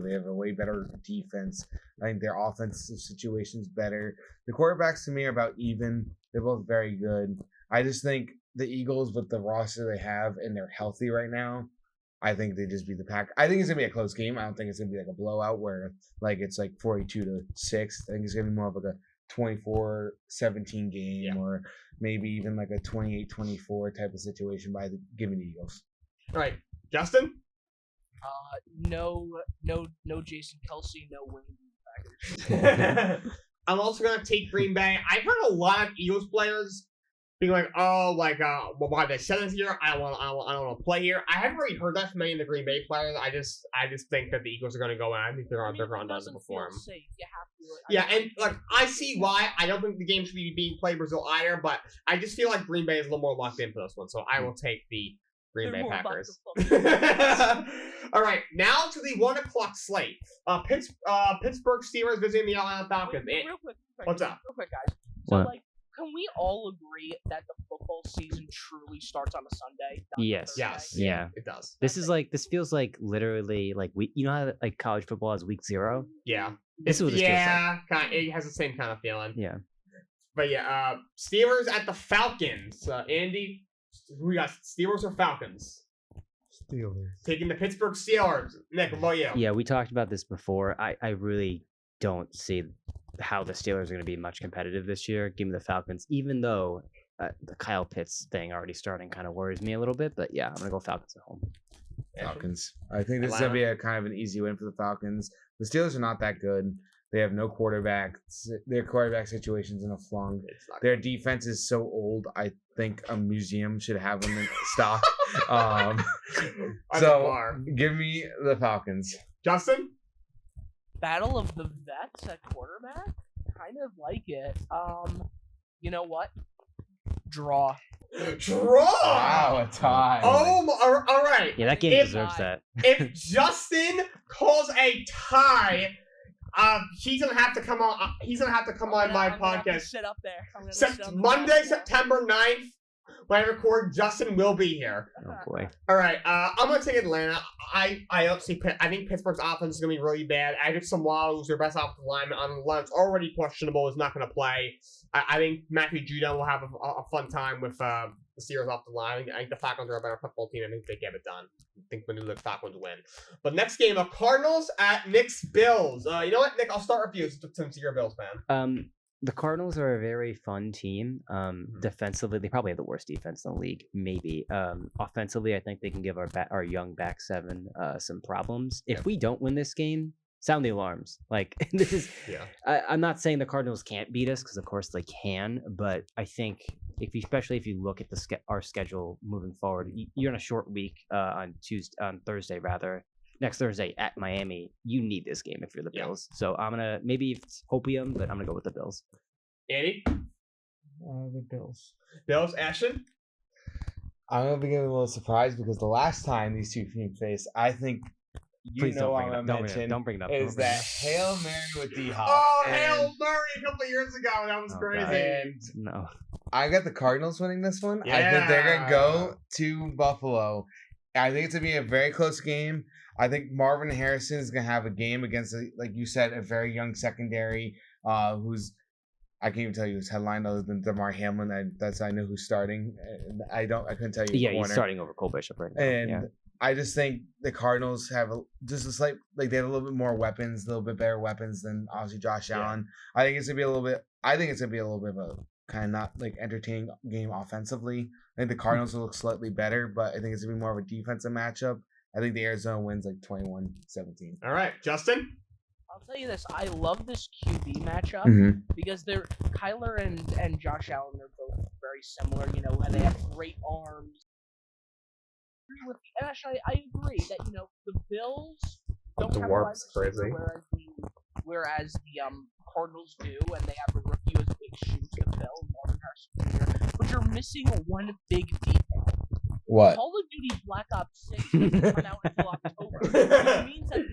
They have a way better defense. I think their offensive situation's better. The quarterbacks to me are about even. They're both very good. I just think the Eagles, with the roster they have and they're healthy right now, I think they just beat the Pack. I think it's gonna be a close game. I don't think it's gonna be like a blowout where like it's like 42-6. I think it's gonna be more of like a 24-17 game, or maybe even like a 28-24 type of situation by giving the Eagles. All right. Justin? No Jason Kelsey, no Wayne Packers. I'm also gonna take Green Bay. I've heard a lot of Eagles players being like, "Oh, well, why they sent us here? I don't want to play here." I haven't really heard that from many of the Green Bay players. I just think that the Eagles are gonna go in. I think they're going to underperform. Safe. You have to. Yeah, and like I see why. I don't think the game should be being played in Brazil either, but I just feel like Green Bay is a little more locked in for this one, so I will take the Green Bay Packers. All right, now to the 1:00 slate. Pittsburgh Steelers visiting the Atlanta Falcons. Real quick, What's up? Real quick, guys. So, What? like, can we all agree that the football season truly starts on a Sunday? not Yes. Thursday? Yes. Yeah. It does. This feels like literally like you know how like college football has week 0? Yeah. This is what this feels like. Kinda, it has the same kind of feeling. Yeah. But yeah, Steelers at the Falcons. Andy, who got Steelers or Falcons? Steelers. Taking the Pittsburgh Steelers. Nick, what about you? Yeah, we talked about this before. I really don't see how the Steelers are going to be much competitive this year. Give me the Falcons, even though the Kyle Pitts thing already starting kind of worries me a little bit. But yeah, I'm going to go Falcons at home. Falcons. I think this is going to be a kind of an easy win for the Falcons. The Steelers are not that good. They have no quarterback. Their quarterback situation's in a flunk. Their defense is so old. I think a museum should have them in stock. So give me the Falcons. Justin? Battle of the Vets at quarterback? Kind of like it. You know what? Draw. Wow, a tie. Oh, all right. Yeah, that game deserves that. If Justin calls a tie, he's gonna have to come on. He's gonna have to come on my I'm gonna have to podcast. sit up there. Monday, September 9th, when I record, Justin will be here. Oh boy. All right, I'm gonna take Atlanta. I think Pittsburgh's offense is gonna be really bad. I think Samoa, who's their best offensive lineman on the line, is already questionable, is not gonna play. I think Matthew Judon will have a fun time with the Steelers off the line. I think the Falcons are a better football team. I think they get it done. I think when the Falcons win. But next game, the Cardinals at Knicks Bills. You know what, Nick? I'll start with you since you're a Bills fan. The Cardinals are a very fun team. Defensively, they probably have the worst defense in the league, maybe. Offensively, I think they can give our young back seven some problems. If we don't win this game, sound the alarms. Like this is. Yeah. I'm not saying the Cardinals can't beat us because of course they can, but I think especially if you look at our schedule moving forward, you're in a short week on Thursday rather. Next Thursday at Miami, you need this game if you're the Bills. So I'm gonna maybe it's hopium, but I'm gonna go with the Bills. Andy? The Bills. Bills, Ashton? I'm gonna be getting a little surprised because the last time these two teams faced, I think Please don't bring it up. Is that Hail Mary with D-Hop. Oh, Hail Mary a couple of years ago. That was crazy. And no. I got the Cardinals winning this one. Yeah. I think they're gonna go to Buffalo. I think it's gonna be a very close game. I think Marvin Harrison is gonna have a game against, like you said, a very young secondary. Who's I can't even tell you who's headline other than DeMar Hamlin. I know who's starting. I couldn't tell you. Yeah, he's starting over Cole Bishop right now. And I just think the Cardinals have just a slight, like they have a little bit more weapons, a little bit better weapons than obviously Josh Allen. I think it's gonna be a little bit. I think it's gonna be a little bit of a kind of not like entertaining game offensively. I think the Cardinals will look slightly better, but I think it's gonna be more of a defensive matchup. I think the Arizona wins like 21-17. All right, Justin. I'll tell you this: I love this QB matchup because they're Kyler and Josh Allen are both very similar. You know, and they have great arms. With Ash, I agree that the Bills don't have a wide receiver, whereas the Cardinals do, and they have a rookie with big shoes to fill, Marvin Harrison Jr. But you're missing one big detail. What? Call of Duty Black Ops 6 doesn't come out until October, which means that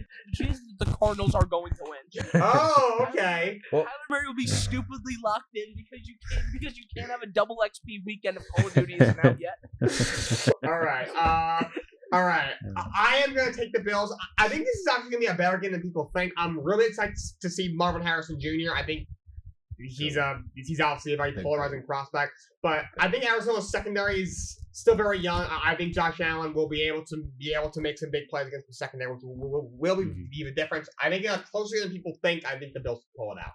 the Cardinals are going to win. Oh, okay. Kyler Murray will be stupidly locked in because you can't have a double XP weekend if Call of Duty isn't out yet. All right. All right. I am going to take the Bills. I think this is actually going to be a better game than people think. I'm really excited to see Marvin Harrison Jr. I think he's obviously a very polarizing prospect, but I think Arizona's secondary is still very young. I think Josh Allen will be able to make some big plays against the secondary, which will be the difference. I think closer than people think. I think the Bills will pull it out.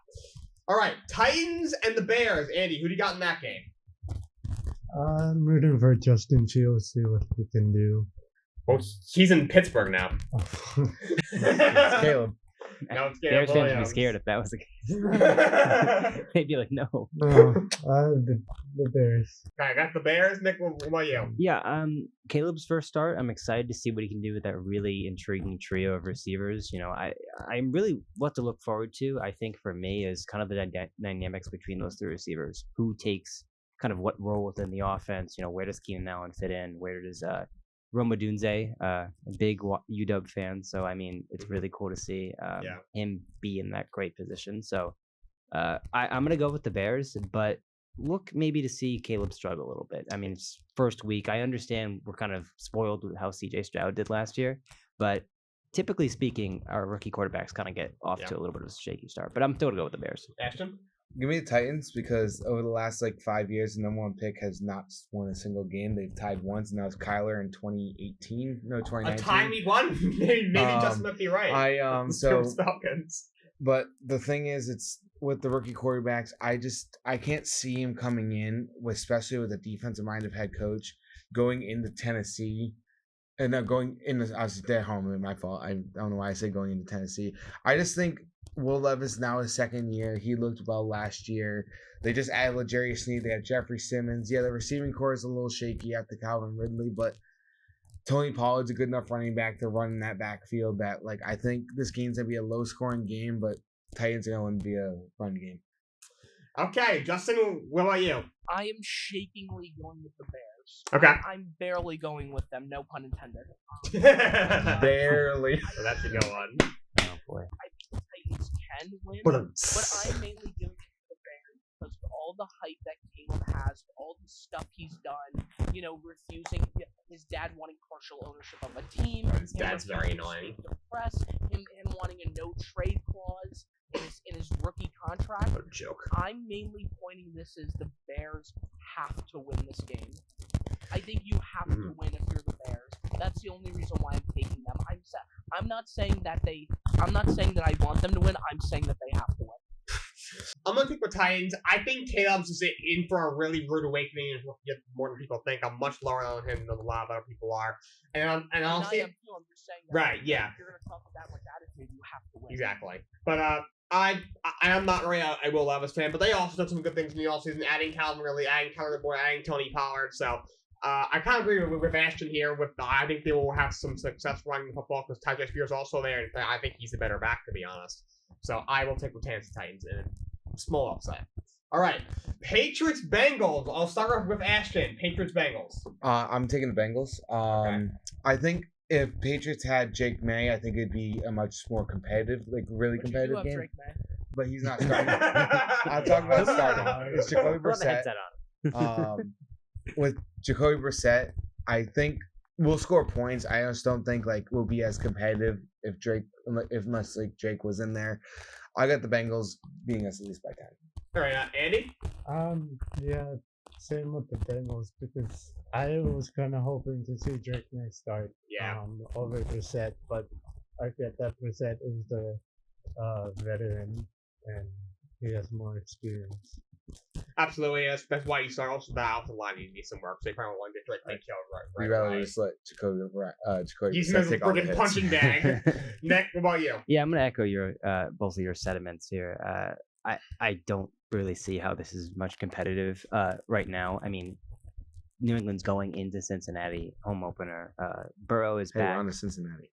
All right, Titans and the Bears. Andy, who do you got in that game? I'm rooting for Justin Fields, see what he can do. Well, he's in Pittsburgh now. It's Caleb. No, it's Bears fans would be scared if that was the case. They'd be like, no. The Bears. I got the Bears. Nick, what about you? Yeah, Caleb's first start. I'm excited to see what he can do with that really intriguing trio of receivers. I'm really what to look forward to. I think for me is kind of the dynamics between those three receivers. Who takes kind of what role within the offense? Where does Keenan Allen fit in? Where does Roma Dunze, a big UW fan, so I mean it's really cool to see him be in that great position. So I'm gonna go with the Bears, but look maybe to see Caleb struggle a little bit. I mean, it's first week. I understand we're kind of spoiled with how CJ Stroud did last year, but typically speaking, our rookie quarterbacks kind of get off to a little bit of a shaky start. But I'm still gonna go with the Bears. Ashton? Give me the Titans because over the last 5 years, the number one pick has not won a single game. They've tied once, and that was Kyler in 2018. No, 2019. A timely one. Maybe Justin might be right. Falcons. But the thing is, it's with the rookie quarterbacks. I can't see him coming in, especially with a defensive-minded head coach, going into Tennessee. And not going in. Obviously, they're home. My fault. I don't know why I say going into Tennessee. I just think Will Levis now his second year. He looked well last year. They just added L'Jarius Sneed. They have Jeffrey Simmons. Yeah, the receiving core is a little shaky after Calvin Ridley, but Tony Pollard's a good enough running back to run in that backfield that I think this game's gonna be a low scoring game, but Titans are gonna be a run game. Okay, Justin, what about you? I am shakingly going with the Bears. Okay. I'm barely going with them, no pun intended. Barely. So that's to go on. Oh boy. I think the Titans can win, but I'm mainly doing it for the Bears because of all the hype that Caleb has, all the stuff he's done, refusing his dad wanting partial ownership of a team. His dad's very annoying. The press, him wanting a no trade clause in his rookie contract. What a joke. I'm mainly pointing this as the Bears have to win this game. I think you have to win if you're the Bears. That's the only reason why I'm taking them. I'm not saying that I want them to win. I'm saying that they have to win. I'm gonna take the Titans. I think Caleb's is in for a really rude awakening, more than people think. I'm much lower on him than a lot of other people are, and I'll say I'm just saying that right, yeah. If you're gonna talk with that much attitude, you have to win. Exactly, but I am not really a Will Levis fan, but they also did some good things in the offseason, adding Calvin Ridley, adding Tyler Boyd, adding Tony Pollard. So I kind of agree with Ashton here. I think they will have some success running the football because Tyler Spears also there, and I think he's the better back, to be honest. So I will take the Titans in a small upset. All right, Patriots Bengals. I'll start off with Ashton. Patriots Bengals. I'm taking the Bengals. Okay. I think if Patriots had Jake May, I think it'd be a much more competitive, really competitive game. Drake May. But he's not starting. I'm talking about starting. It's Jacoby Put the Brissett. headset on. With Jacoby Brissett, I think we'll score points. I just don't think we'll be as competitive unless Jake was in there. I got the Bengals beating us at least by 10. All right, Andy. Yeah, same with the Bengals because I was kind of hoping to see Drake May start over Brissett, but I get that Brissett is the veteran and he has more experience. Absolutely, that's why you start. Also, the offensive line needs some work. So they probably want to get Drake May killed right You rather away. just let Jacoby He's Brissett a take all the freaking hits. punching bag. Nick, what about you? Yeah, I'm gonna echo your both of your sentiments here. I don't really see how this is much competitive right now. I mean, New England's going into Cincinnati, home opener. Burrow is Hey, back. on to Cincinnati.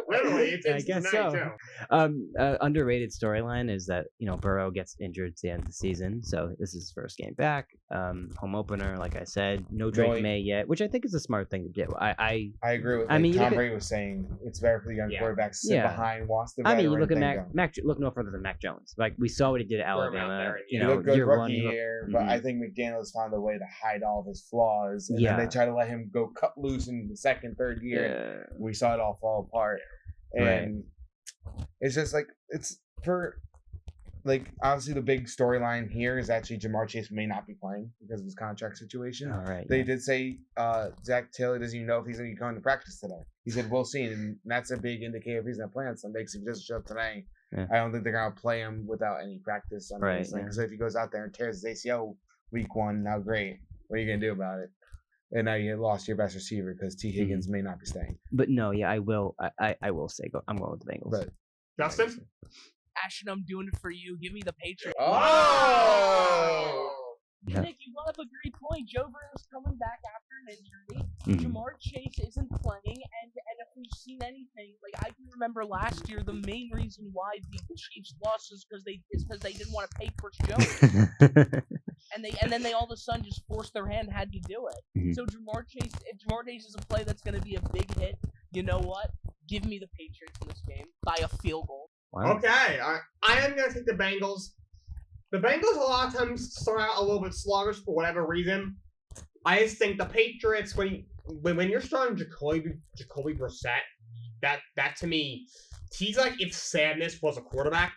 Literally, it's I guess Cincinnati so. too. Underrated storyline is that Burrow gets injured at the end of the season, so this is his first game back. Home opener, like I said, no Drake May yet, which I think is a smart thing to do. I agree with. Tom Brady was saying it's better for the young quarterbacks to sit behind, watch the. I mean, you look at Mac. Look no further than Mac Jones. Like we saw what he did at Alabama. He looked good rookie year, but I think McDaniels found a way to hide all of his flaws, and then they try to let him go cut loose in the second, third year. And we saw it all fall apart, and it's just like it's for. Like, obviously, the big storyline here is actually Jamar Chase may not be playing because of his contract situation. All right. They did say Zach Taylor doesn't even know if he's going to be coming to practice today. He said, we'll see. And that's a big indicator if he's going to play on Sunday because if he doesn't show up today, I don't think they're going to play him without any practice. Because if he goes out there and tears his ACL week one, now great. What are you going to do about it? And now you lost your best receiver because T. Higgins may not be staying. But no, I will. I will say I'm going with the Bengals. But Justin? Ashton, I'm doing it for you. Give me the Patriots. Oh! Nick, you brought up a great point. Joe Burrow's coming back after an injury. Jamar Chase isn't playing, and if we've seen anything, like I can remember last year, the main reason why the Chiefs lost is because they didn't want to pay Chris Jones, and then they all of a sudden just forced their hand, had to do it. So if Jamar Chase is a play that's going to be a big hit, you know what? Give me the Patriots in this game by a field goal. Wow. Okay, I am going to take the Bengals. The Bengals a lot of times start out a little bit sluggish for whatever reason. I just think the Patriots, when you're starting Jacoby Brissett, that to me, he's like if Sadness was a quarterback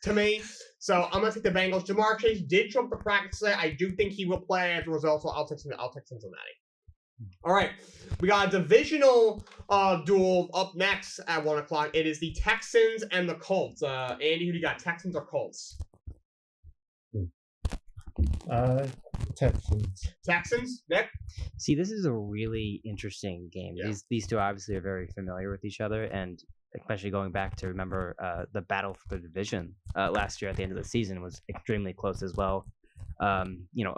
to me. So I'm going to take the Bengals. Jamar Chase did show up to practice today. I do think he will play as a result, so I'll take Cincinnati. All right, we got a divisional duel up next at 1 o'clock. It is the Texans and the Colts. Andy, who do you got, Texans or Colts? Texans. Texans, Nick? See, this is a really interesting game. Yeah. These two obviously are very familiar with each other, and especially going back to remember the battle for the division last year at the end of the season was extremely close as well. A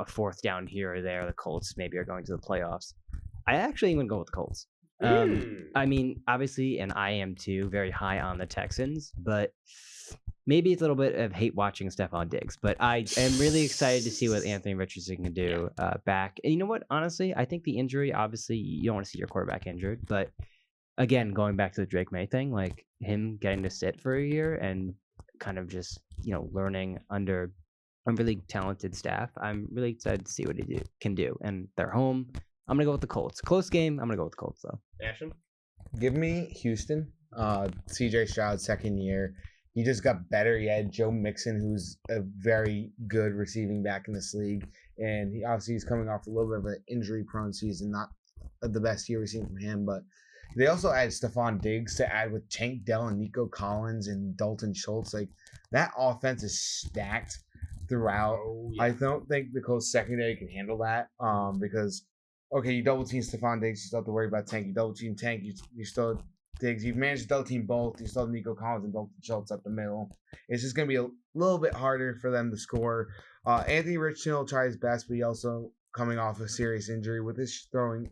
fourth down here or there, the Colts maybe are going to the playoffs. I actually am going to go with the Colts. I mean, obviously, and I am too, very high on the Texans, but maybe it's a little bit of hate watching Stephon Diggs. But I am really excited to see what Anthony Richardson can do back. And you know what? Honestly, I think the injury, obviously, you don't want to see your quarterback injured. But again, going back to the Drake May thing, like him getting to sit for a year and kind of just, learning under a really talented staff, I'm really excited to see what he can do. And they're home. I'm going to go with the Colts. Close game. I'm going to go with the Colts, though. Ashton? Give me Houston. CJ Stroud, second year. He just got better. He had Joe Mixon, who's a very good receiving back in this league. And he's coming off a little bit of an injury-prone season. Not the best year we've seen from him. But they also added Stephon Diggs to add with Tank Dell and Nico Collins and Dalton Schultz. Like, that offense is stacked throughout. I don't think the Colts secondary can handle that because – okay, you double team Stephon Diggs, you still have to worry about Tank. You double team Tank, you still Diggs. You've managed to double team both. You still have Nico Collins and Dalton Schultz up the middle. It's just going to be a little bit harder for them to score. Anthony Richardson will try his best, but he also coming off a serious injury with his throwing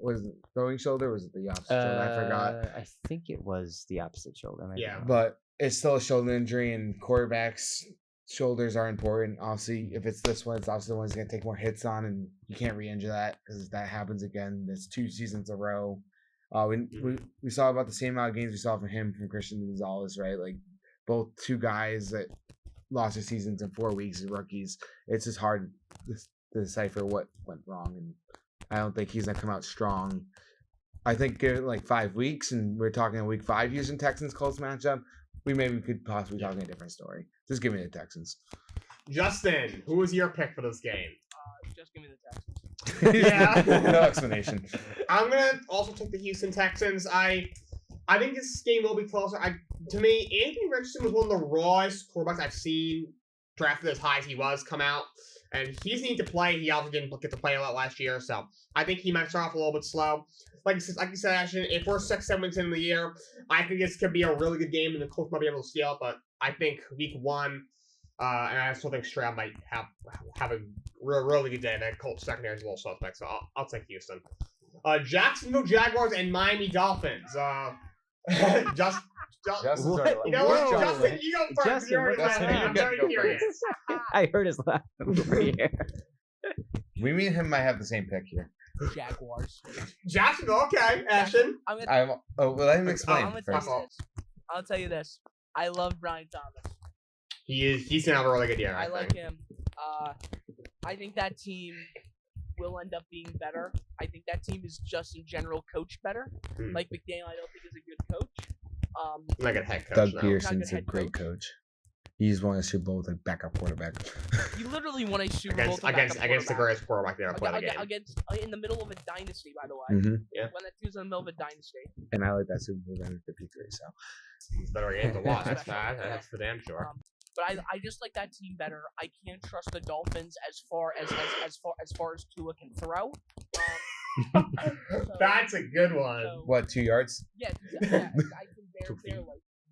shoulder. Or was it the opposite shoulder? I forgot. I think it was the opposite shoulder. But it's still a shoulder injury, and quarterbacks' shoulders are important. Obviously, if it's this one, it's obviously the one that's going to take more hits on, and you can't re-injure that because if that happens again, that's 2 seasons in a row. We saw about the same amount of games we saw from him from Christian Gonzalez, right? Like both two guys that lost their seasons in 4 weeks as rookies. It's just hard to decipher what went wrong, and I don't think he's going to come out strong. I think give it like 5 weeks, and we're talking a week 5 using Texans Colts matchup. We could possibly talk a different story. Just give me the Texans. Justin, who was your pick for this game? Just give me the Texans. Yeah. No explanation. I'm gonna also take the Houston Texans. I think this game will be closer. To me, Anthony Richardson was one of the rawest quarterbacks I've seen drafted as high as he was come out. And he's need to play. He also didn't get to play a lot last year, so I think he might start off a little bit slow. Like you said, Ashton, if we're 6-7 weeks in the year, I think this could be a really good game, and the Colts might be able to steal it. But I think week 1, and I still think Stroud might have a really good day. That Colts secondary is a little suspect, so I'll take Houston. Jacksonville Jaguars and Miami Dolphins. Justin, you know what? Justin, you go first. Justin, You're already laughing. I'm very curious. I heard his laugh over here. Me and him might have the same pick here. Jaguars. Jacksonville, okay. Ashton. Let him explain first. I'll tell you this. I love Brian Thomas. He's gonna have a really good year. I like him. I think that team will end up being better. I think that team is just in general coached better. Like McDaniel, I don't think is a good coach. Like a head coach. Doug Pearson's a great coach. He's won a Super Bowl with a backup quarterback. He literally won a Super Bowl against the greatest quarterback they ever played the game. Against in the middle of a dynasty, by the way. Mm-hmm. Yeah. When that team's in the middle of a dynasty. And I like that Super Bowl in 53. So it's better game to watch. That's for damn sure. But I just like that team better. I can't trust the Dolphins as far as Tua can throw. That's a good one. So, what, 2 yards? Yeah, I can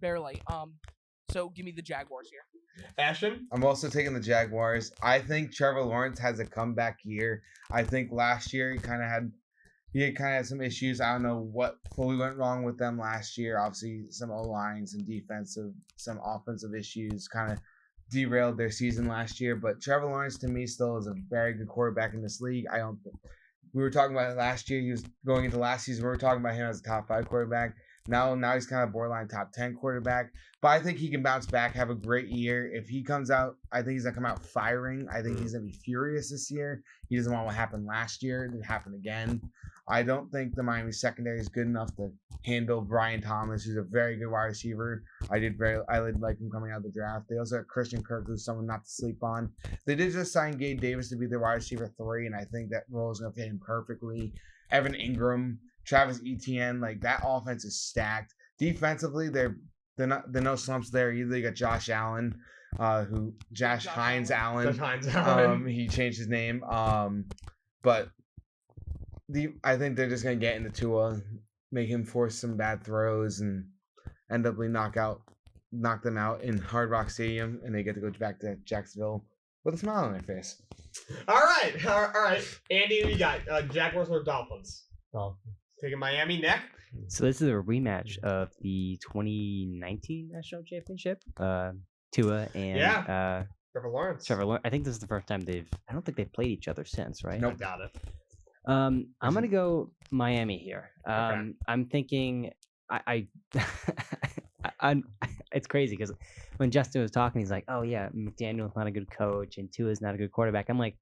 barely. So give me the Jaguars here. Ashton? I'm also taking the Jaguars. I think Trevor Lawrence has a comeback year. I think last year he kind of had some issues. I don't know what fully went wrong with them last year. Obviously, some O-line, some offensive issues kind of derailed their season last year. But Trevor Lawrence, to me, still is a very good quarterback in this league. We were talking about it last year. He was going into last season. We were talking about him as a top 5 quarterback. Now he's kind of borderline top 10 quarterback. But I think he can bounce back, have a great year. If he comes out, I think he's going to come out firing. I think he's going to be furious this year. He doesn't want what happened last year to happen again. I don't think the Miami secondary is good enough to handle Brian Thomas, who's a very good wide receiver. I did like him coming out of the draft. They also have Christian Kirk, who's someone not to sleep on. They did just sign Gabe Davis to be their wide receiver 3, and I think that role is going to fit him perfectly. Evan Ingram, Travis Etienne, like that offense is stacked. Defensively, they're no slumps there either. You got Josh Allen, Josh Hines Allen. He changed his name. But I think they're just gonna get into Tua, make him force some bad throws, and end up knock them out in Hard Rock Stadium, and they get to go back to Jacksonville with a smile on their face. All right. Andy, who you got? Jaguars or Dolphins? Dolphins. Taking Miami, Nick? So this is a rematch of the 2019 National Championship. Tua and Trevor Lawrence. I think this is the first time I don't think they've played each other since, right? Nope. Got it. I'm gonna go Miami here. Okay. I'm thinking it's crazy because when Justin was talking, he's like, "Oh yeah, McDaniel's not a good coach and Tua's not a good quarterback." I'm like,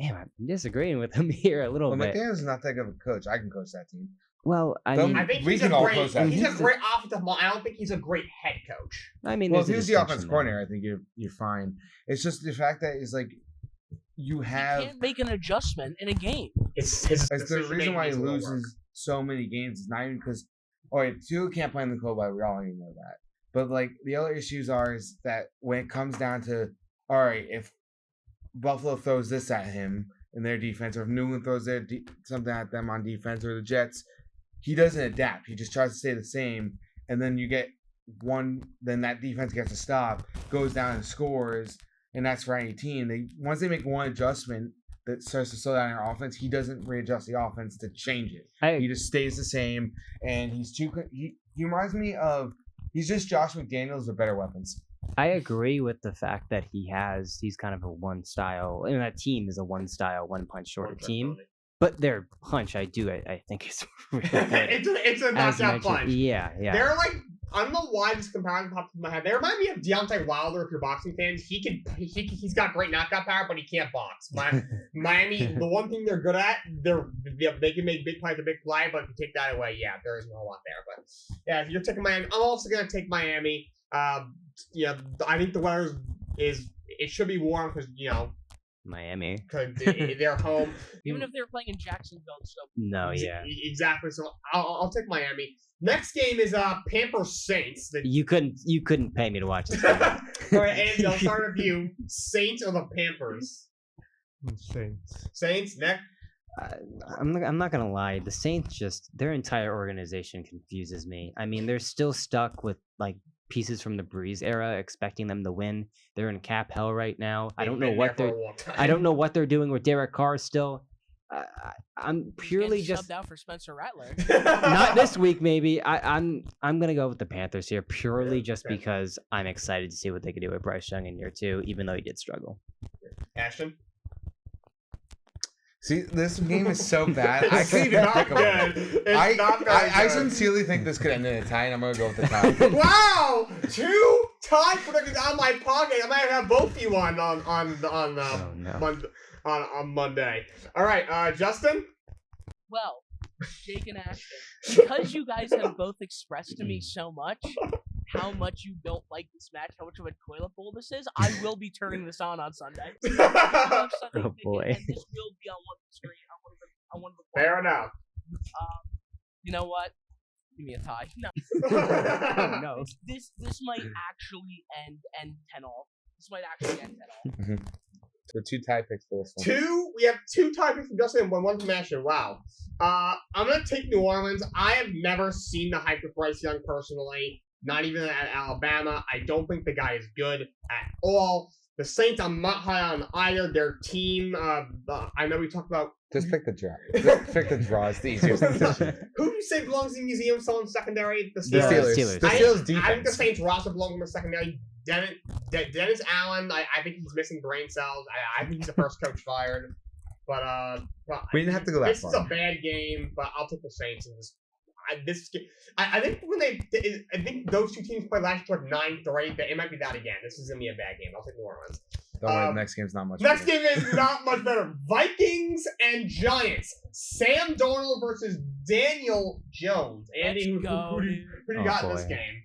"Damn, I'm disagreeing with him here a little bit." McDaniel's not that good of a coach. I can coach that team. Well, I mean, I think we he's can a all great close that. he's a great offensive mind. I don't think he's a great head coach. I mean, well, if there's he a was the distinction offensive there. coordinator, I think you're fine. It's just the fact that it's like you can't make an adjustment in a game. It's the reason why he loses so many games is not even because Tua can't play in the cold, but we all already know that. But like the other issues is that when it comes down to if Buffalo throws this at him in their defense, or if New England throws something at them on defense, or the Jets, he doesn't adapt. He just tries to stay the same, and then you get one. Then that defense gets a stop, goes down and scores, and that's for any team. Once they make one adjustment that starts to slow down their offense, he doesn't readjust the offense to change it. He just stays the same, and he reminds me of he's just Josh McDaniels with better weapons. I agree with the fact that he's kind of a one style, and that team is a one style, one punch sort of team. But their punch, I think is really good. it's a knockout punch. Yeah. They're like, I don't know why this comparison popped in my head. They remind me of Deontay Wilder. If you're boxing fans, he's got great knockout power, but he can't box. Miami, the one thing they're good at, they can make big plays, a big play, but if you take that away, there isn't a whole lot there. But yeah, if you're taking Miami, I'm also gonna take Miami. I think the weather is it should be warm because Miami. they're home. Even if they're playing in Jacksonville, so No, yeah. Exactly. So I'll take Miami. Next game is Pampers Saints. You couldn't pay me to watch this. All right, Andy, I'll start with you. Saints or the Pampers? Saints. Saints. Next. I'm not gonna lie. The Saints their entire organization confuses me. I mean, they're still stuck with like pieces from the Breeze era, expecting them to win. They're in cap hell right now. I don't know what they're doing with Derek Carr still. I'm purely just subbed out for Spencer Rattler. Not this week, maybe. I'm gonna go with the Panthers here purely just because I'm excited to see what they can do with Bryce Young in year 2, even though he did struggle. Ashton. See, this game is so bad. I can't even pick them. I sincerely think this could end in a tie, and I'm gonna go with the tie. Wow, 2 tie predictions out of my pocket. I might have both of you on Monday. All right, Justin. Well, Jake and Ashton, because you guys have both expressed to me so much how much you don't like this match, how much of a toilet bowl this is, I will be turning this on Sunday. Oh boy! And this will be on one screen. On one of the Fair enough. You know what? Give me a tie. No. Oh, no. This might actually end 10-all. This might actually end 10-all. So 2 tie picks for this one. We have 2 tie picks from Justin and one from Ashton. Wow. I'm gonna take New Orleans. I have never seen the hype of Bryce Young personally. Not even at Alabama. I don't think the guy is good at all. The Saints, I'm not high on either. Their team, I know we talked about. Just pick the draw. Just pick the draw. It's the easiest decision. Who do you say belongs in the museum? Someone secondary? The Steelers. The Steelers defense. I think the Saints roster belongs in the secondary. Dennis Allen, I think he's missing brain cells. I think he's the first coach fired. But we didn't have to go that far. This is a bad game, but I'll take the Saints. I think I think those 2 teams played last year like 9-3. It might be that again. This is gonna be a bad game. I'll take New Orleans. Don't worry, the next game's not much. Next game is not much better. Vikings and Giants. Sam Darnold versus Daniel Jones. Andy, who do you got in this game?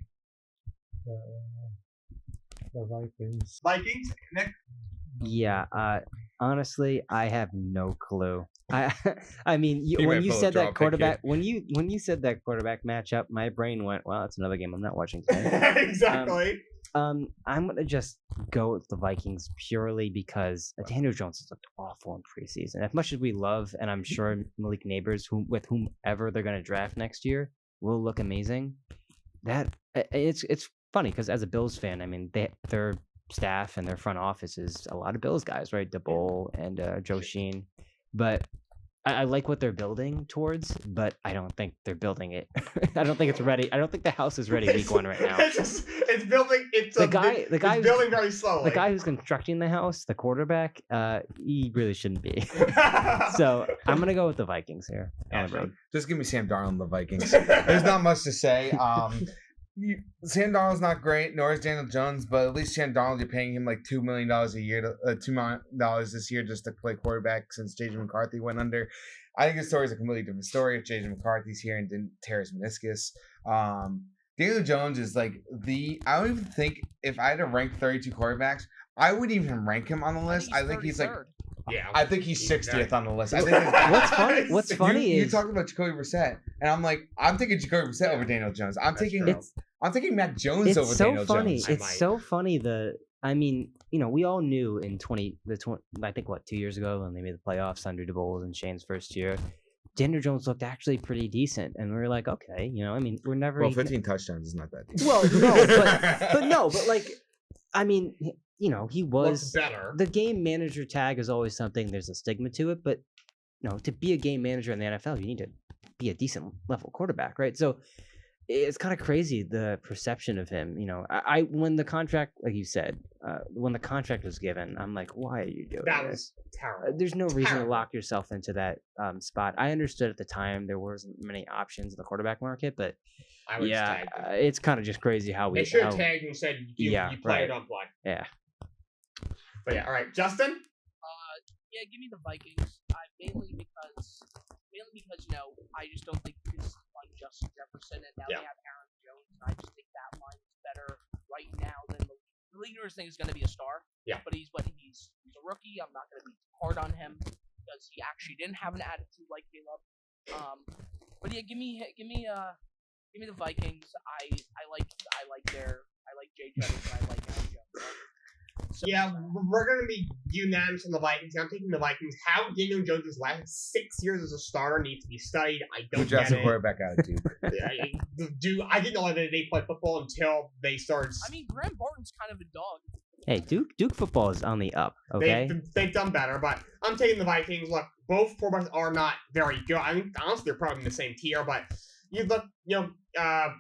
The Vikings. Vikings. Nick. Yeah. Honestly, I have no clue. I mean, when you said that quarterback, when you said that quarterback matchup, my brain went, "Well, that's another game I'm not watching today." Exactly. I'm gonna just go with the Vikings purely because Daniel Jones has looked awful in preseason. As much as we love, and I'm sure Malik Neighbors, with whomever they're gonna draft next year, will look amazing. It's funny because as a Bills fan, I mean, their staff and their front office is a lot of Bills guys, right? DeBoll and Joe Sheen, but I like what they're building towards, but I don't think they're building it. I don't think it's ready. I don't think the house is ready week 1 right now. It's building. It's building very slowly. The guy who's constructing the house, the quarterback, he really shouldn't be. So I'm gonna go with the Vikings here. Just give me Sam Darnold and the Vikings. There's not much to say. Sam Darnold's not great, nor is Daniel Jones, but at least Sam Darnold, you're paying him like $2 million a year, $2 million this year just to play quarterback since J.J. McCarthy went under. I think the story is a completely different story if J.J. McCarthy's here and didn't tear his meniscus. Daniel Jones is like I don't even think if I had to rank 32 quarterbacks, I wouldn't even rank him on the list. I think he's like. Yeah, I think he's 60th on the list. I think what's funny is you talked talking about Jacoby Brissett, and I'm like, I'm thinking Jacoby Brissett over Daniel Jones. I'm taking Matt Jones over Daniel Jones. It's so funny. I mean, we all knew in I think 2 years ago when they made the playoffs under DeBoll and Shane's first year, Daniel Jones looked actually pretty decent, and we were like, okay, I mean, we're never. Well, 15 touchdowns is not that decent. Well, but like, I mean. He was better. The game manager tag is always something. There's a stigma to it, but to be a game manager in the NFL, you need to be a decent level quarterback, right? So it's kind of crazy the perception of him. I when the contract, like you said, when the contract was given, I'm like, why are you doing that? This? Was terrible. There's no reason to lock yourself into that spot. I understood at the time there wasn't many options in the quarterback market, but it's kind of just crazy how we. They should have tagged and said you play or don't play. Yeah. But yeah, all right, Justin. Yeah, give me the Vikings. Mainly because I just don't think this is on Justin Jefferson, and now they have Aaron Jones, and I just think that line is better right now than the league. The league thing is going to be a star. Yeah. But he's a rookie. I'm not going to be hard on him because he actually didn't have an attitude like Caleb. But yeah, give me the Vikings. I like Jay Jettis and I like Aaron Jones. So, yeah, we're going to be unanimous on the Vikings. I'm taking the Vikings. How Daniel Jones' last 6 years as a starter needs to be studied. I don't get drafted it. quarterback out of Duke. I didn't know that they play football until they started. I mean, Graham Barton's kind of a dog. Hey, Duke football is on the up. Okay, they've done better, but I'm taking the Vikings. Look, both quarterbacks are not very good. I mean, honestly, they're probably in the same tier, but you look,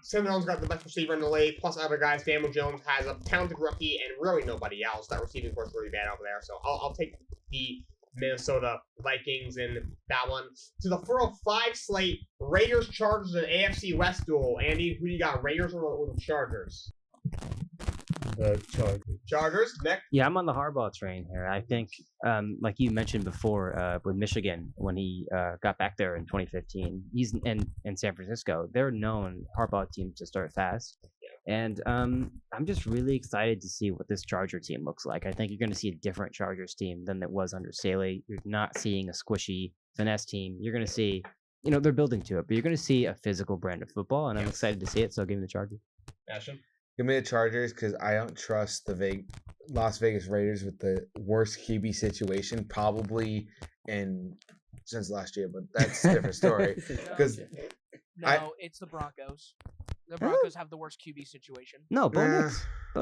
Simeon's got the best receiver in the league, plus other guys. Daniel Jones has a talented rookie, and really nobody else. That receiving core is really bad over there, so I'll take the Minnesota Vikings in that one. To the 405 slate, Raiders, Chargers, and AFC West duel. Andy, who do you got, Raiders or the Chargers? The Chargers. Chargers, Nick? yeah, I'm on the Harbaugh train here. I think, like you mentioned before, with Michigan when he got back there in 2015, he's in San Francisco. They're known Harbaugh teams to start fast, and I'm just really excited to see what this Charger team looks like. I think you're going to see a different Chargers team than it was under Staley. You're not seeing a squishy finesse team. You're going to see, they're building to it, but you're going to see a physical brand of football, and I'm excited to see it. So give me the Chargers. Ashton? Give me the Chargers because I don't trust the Las Vegas Raiders with the worst QB situation probably since last year, but that's a different story. Because it's the Broncos. The Broncos have the worst QB situation. No, Bo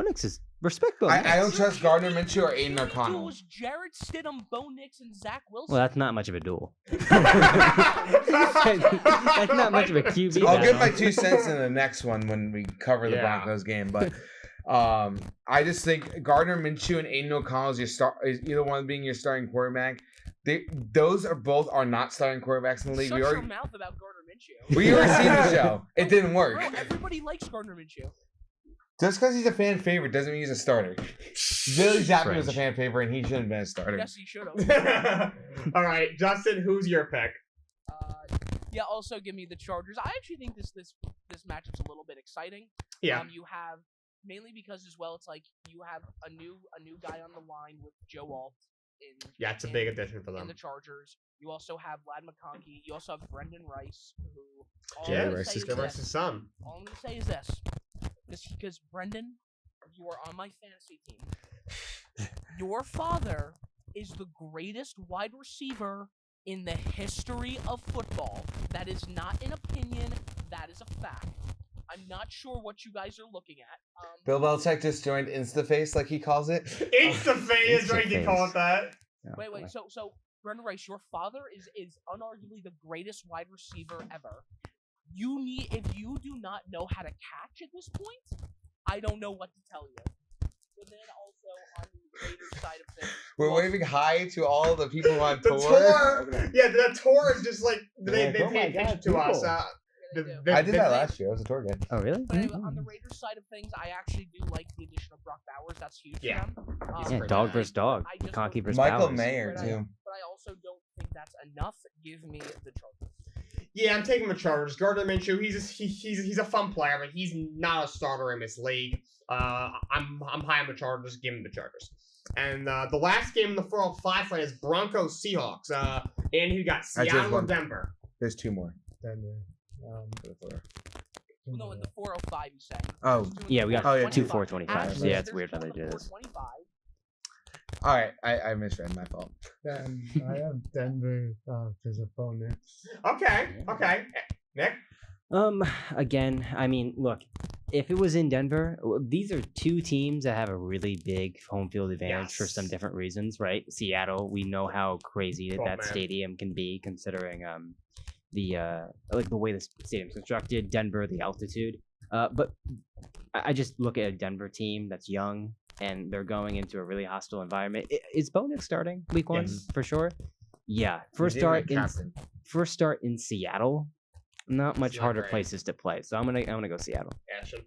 Nix is respect. Bo Nix. I don't trust Gardner Minshew or Aiden O'Connell. It was Jarrett Stidham, Bo Nix, and Zach Wilson. Well, that's not much of a duel. That's not much of a QB. I'll give my 2 cents in the next one when we cover the Broncos game, but I just think Gardner Minshew and Aiden O'Connell is either one being your starting quarterback. Those are not starting quarterbacks in the league. Shut your mouth about Gardner Minshew. We already seen the show. It didn't work. Bro, everybody likes Gardner Minshew. Just because he's a fan favorite doesn't mean he's a starter. Billy Zappi was a fan favorite, and he shouldn't have been a starter. Yes, he should have. All right, Justin, who's your pick? Yeah, also give me the Chargers. I actually think this matchup's a little bit exciting. Yeah. You have mainly because as well, it's like you have a new guy on the line with Joe Alt. It's a big addition for them. In the Chargers. You also have Vlad McConkey. You also have Brendan Rice, who Jerry Rice's son. All I'm going to say is this. Because Brendan, you are on my fantasy team. Your father is the greatest wide receiver in the history of football. That is not an opinion. That is a fact. I'm not sure what you guys are looking at. Bill Belichick just joined InstaFace, like he calls it. InstaFace is right to call it that. Wait. So Brendan Rice, your father is unarguably the greatest wide receiver ever. If you do not know how to catch at this point, I don't know what to tell you. And then also on the Raiders side of things, we're waving hi to all the people on tour. The tour is just like they pay attention to us. I did that last year. I was a tour guide. Oh, really? But anyway, on the Raiders side of things, I actually do like the addition of Brock Bowers. That's huge for them. Dog versus dog. Conky versus Michael Bowers. Mayer, too. But I also don't think that's enough. Give me the Chargers. Yeah, I'm taking the Chargers. Gardner Minshew, he's a fun player, but he's not a starter in this league. I'm high on the Chargers. Give me the Chargers. And the last game in the 405 fight is Broncos Seahawks. And you got Seattle or Denver. There's 2 more. Denver. No, in the 405, you saying? Oh, yeah, we got 2 425. 425s. Yeah, it's weird how they do this. All right, I misread. My fault. Then I have Denver because of Bo Nix. Okay. Nick? Again, I mean, look, if it was in Denver, these are 2 teams that have a really big home field advantage for some different reasons, right? Seattle, we know how crazy that stadium can be, considering the way the stadium's constructed. Denver, the altitude. But I just look at a Denver team that's young and they're going into a really hostile environment. Is Bo Nix starting week 1 for sure? Yeah, first start in Seattle. Not much harder places to play, so I'm gonna go Seattle. Ashton.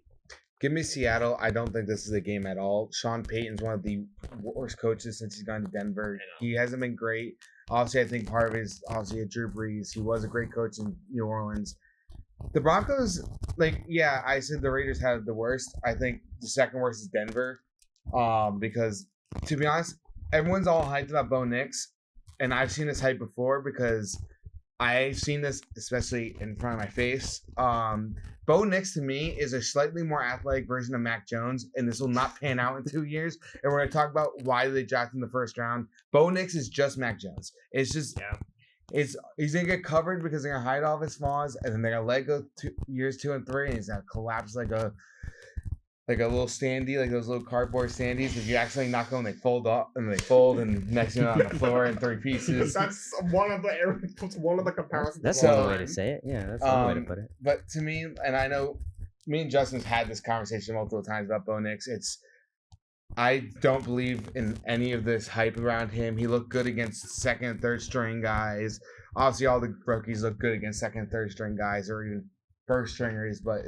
Give me Seattle. I don't think this is a game at all. Sean Payton's one of the worst coaches since he's gone to Denver. He hasn't been great. Obviously, I think part of it is obviously Drew Brees. He was a great coach in New Orleans. The Broncos, I said the Raiders had the worst. I think the second worst is Denver, because to be honest, everyone's all hyped about Bo Nix, and I've seen this hype before because I've seen this especially in front of my face. Bo Nix to me is a slightly more athletic version of Mac Jones, and this will not pan out in 2 years. And we're going to talk about why they drafted in the first round. Bo Nix is just Mac Jones. It's just he's gonna get covered because they're gonna hide all of his flaws, and then they're gonna let go years 2 and 3, and he's gonna collapse like a little standee, like those little cardboard standees. If you accidentally knock them, they fold up and they fold, and next thing on the floor in 3 pieces. That's one of the comparisons. That's one way to say it. Yeah, that's one way to put it. But to me, and I know me and Justin's had this conversation multiple times about Bo Nix. I don't believe in any of this hype around him. He looked good against second and third string guys. Obviously, all the rookies look good against second and third string guys, or even first stringers. But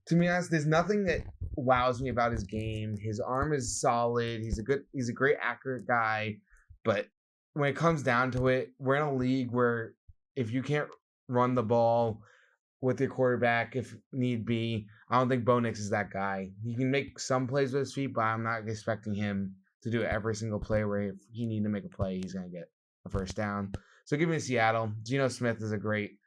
to be honest, there's nothing that wows me about his game. His arm is solid. He's a great accurate guy. But when it comes down to it, we're in a league where if you can't run the ball with your quarterback, if need be, I don't think Bo Nix is that guy. He can make some plays with his feet, but I'm not expecting him to do every single play where if he need to make a play, he's going to get a first down. So give me Seattle. Geno Smith is a great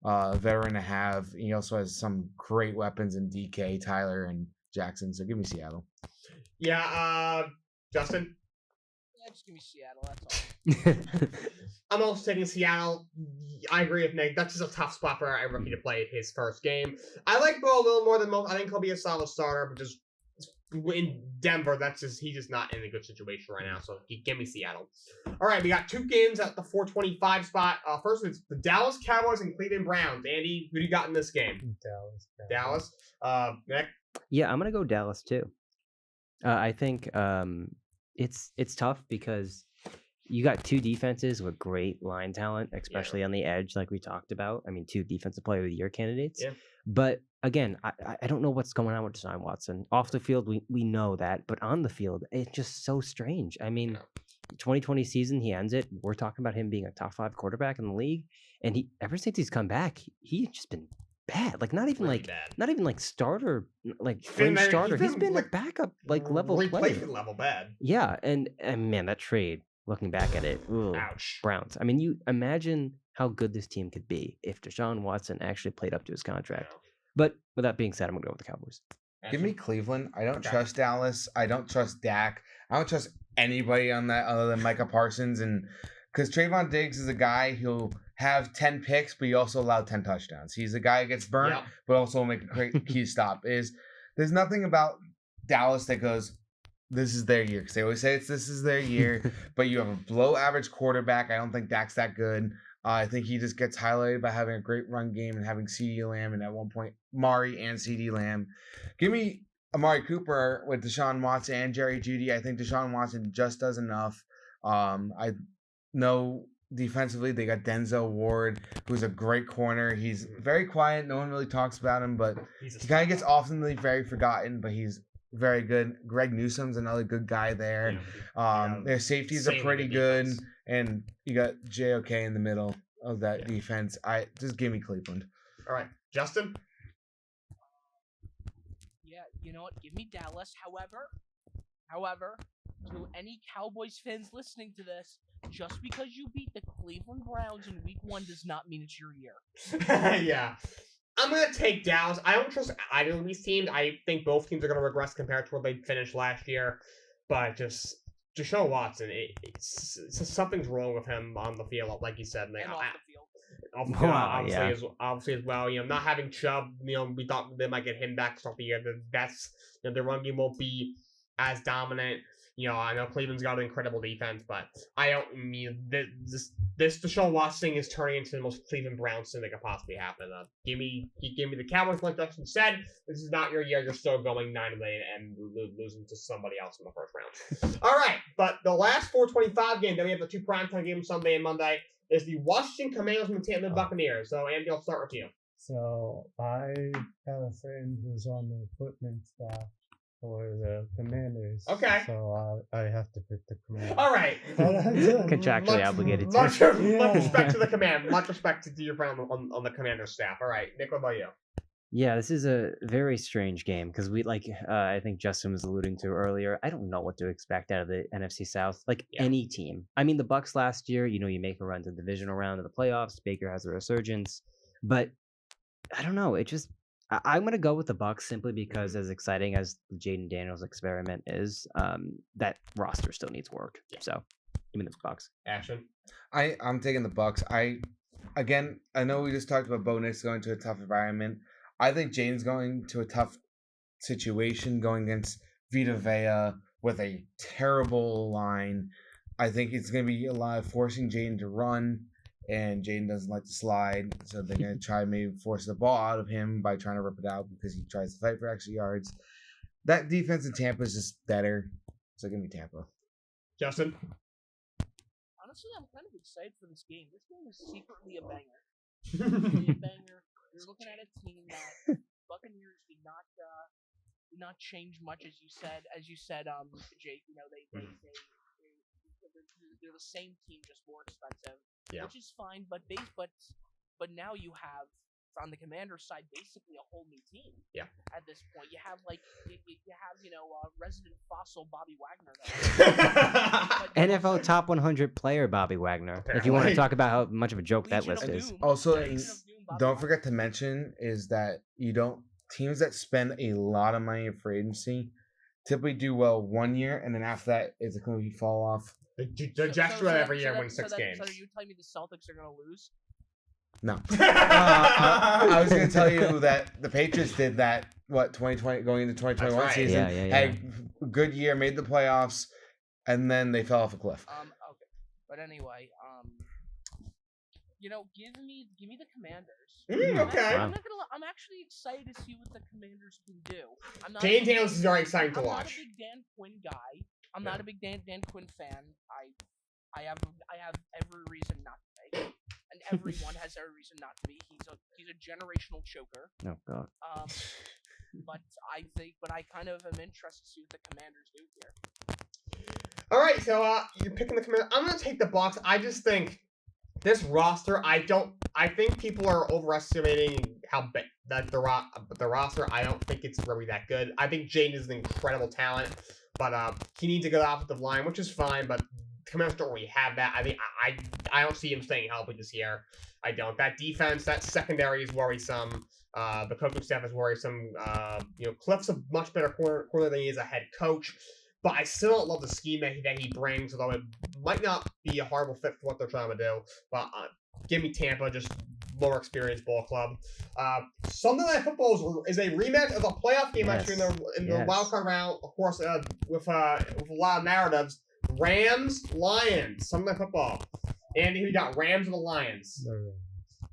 veteran to have. He also has some great weapons in DK, Tyler, and Jackson. So give me Seattle. Yeah, Justin? Yeah, just give me Seattle, that's all. I'm also taking Seattle. I agree with Nick. That's just a tough spot for a rookie to play his first game. I like Bo a little more than most. I think he'll be a solid starter, but just in Denver, he's just not in a good situation right now. So give me Seattle. All right, we got 2 games at the 425 spot. First, it's the Dallas Cowboys and Cleveland Browns. Andy, who do you got in this game? Dallas. Nick? Yeah, I'm gonna go Dallas too. I think it's tough because you got 2 defenses with great line talent, especially on the edge, like we talked about. I mean, 2 defensive player of the year candidates. Yeah. But again, I don't know what's going on with Deshaun Watson. Off the field, we know that, but on the field, it's just so strange. I mean, 2020 season, he ends it. We're talking about him being a top 5 quarterback in the league, and ever since he's come back, he's just been bad. Like not even starter, like fringe starter. He's been like backup, like level replacement level bad. Yeah, and man, that trade. Looking back at it, ouch. Browns. I mean, you imagine how good this team could be if Deshaun Watson actually played up to his contract. But with that being said, I'm going to go with the Cowboys. Give me Cleveland. I don't trust Dallas. I don't trust Dak. I don't trust anybody on that other than Micah Parsons. And because Trayvon Diggs is a guy who'll have 10 picks, but he also allowed 10 touchdowns. He's a guy who gets burnt, but also will make a great key stop. There's nothing about Dallas that goes, this is their year, because they always say this is their year, but you have a below average quarterback. I don't think Dak's that good. I think he just gets highlighted by having a great run game and having CeeDee Lamb, and at one point Mari and CeeDee Lamb. Give me Amari Cooper with Deshaun Watson and Jerry Jeudy. I think Deshaun Watson just does enough. I know defensively they got Denzel Ward, who's a great corner. He's very quiet. No one really talks about him, but he kind of gets often very forgotten, but he's very good. Greg Newsom's another good guy there. Their safeties are pretty good, and you got JOK in the middle of that defense. Just give me Cleveland. All right, Justin. Yeah, you know what? Give me Dallas. However, to any Cowboys fans listening to this, just because you beat the Cleveland Browns in Week 1 does not mean it's your year. Yeah. I'm going to take Dallas. I don't trust either of these teams. I think both teams are going to regress compared to where they finished last year. But just Deshaun Watson, something's wrong with him on the field, like you said. And off the field. Obviously as well. Not having Chubb, we thought they might get him back to start the year. The run game won't be as dominant. I know Cleveland's got an incredible defense, but I don't mean this Deshaun Watson thing is turning into the most Cleveland Browns thing that could possibly happen. Give me the Cowboys, like Justin said. This is not your year. You're still going 9-8 and losing to somebody else in the first round. All right, but the last 425 game, then we have the 2 primetime games Sunday and Monday, is the Washington Commanders and the Tampa Bay Buccaneers. So, Andy, I'll start with you. So, I have a friend who's on the equipment staff for the Commanders. Okay. So I have to pick the Commanders. All right. Contractually obligated to. Much respect to the command. Much respect to your friend on the Commander's staff. All right. Nick, what about you? Yeah, this is a very strange game because I think Justin was alluding to earlier. I don't know what to expect out of the NFC South. Any team. I mean, the Bucks last year, you make a run to the divisional round of the playoffs. Baker has a resurgence, but I don't know. I'm gonna go with the Bucks simply because, as exciting as the Jaden Daniels experiment is, that roster still needs work. Yeah. So, give me the Bucks. Ashton? I'm taking the Bucks. I know we just talked about Bo Nix going to a tough environment. I think Jaden's going to a tough situation going against Vita Vea with a terrible line. I think it's going to be a lot of forcing Jaden to run, and Jaden doesn't like to slide, so they're going to try maybe force the ball out of him by trying to rip it out because he tries to fight for extra yards. That defense in Tampa is just better, so give me Tampa. Justin? Honestly, I'm kind of excited for this game. This game is secretly a banger. Secretly a banger. You're looking at a team that Buccaneers did not change much, as you said, Jake. They're the same team, just more expensive, which is fine. But now you have on the Commanders side basically a whole new team. Yeah. At this point, you have resident fossil Bobby Wagner. NFL top 100 player Bobby Wagner. Apparently. If you want to talk about how much of a joke Legion that list of is. Doom. Also, Legion of Doom, Bobby don't Wagner. forget to mention is that teams that spend a lot of money in free agency typically do well 1 year, and then after that it's a complete fall off. The Jets every year win 6 games. So are you telling me the Celtics are going to lose? No. I was going to tell you that the Patriots did that, 2020, going into 2021 That's right. season. Yeah. Had a good year, made the playoffs, and then they fell off a cliff. Okay. But anyway, give me the Commanders. Okay. I'm not gonna. I'm actually excited to see what the Commanders can do. Jane Daniels is very exciting to I'm watch. not a big Dan Quinn guy. I'm not a big Dan Quinn fan. I have every reason not to be, and everyone has every reason not to be. He's a generational choker. Oh God. But I kind of am interested to see what the Commanders do here. All right, so you're picking the Commanders. I'm gonna take the Bucks. I just think this roster. I think people are overestimating how big that the roster. I don't think it's really that good. I think Jaden is an incredible talent, but he needs a good offensive line, which is fine. But the Commanders don't really have that. I think I don't see him staying healthy this year. I don't. That defense, that secondary is worrisome. The coaching staff is worrisome. Cliff's a much better corner than he is a head coach. But I still don't love the scheme that he brings, although it might not be a horrible fit for what they're trying to do. But give me Tampa, just more experienced ball club. Sunday Night Football is a rematch of a playoff game last year in the wild card round, of course, with a lot of narratives. Rams, Lions, Sunday Night Football. Andy, who got Rams or the Lions?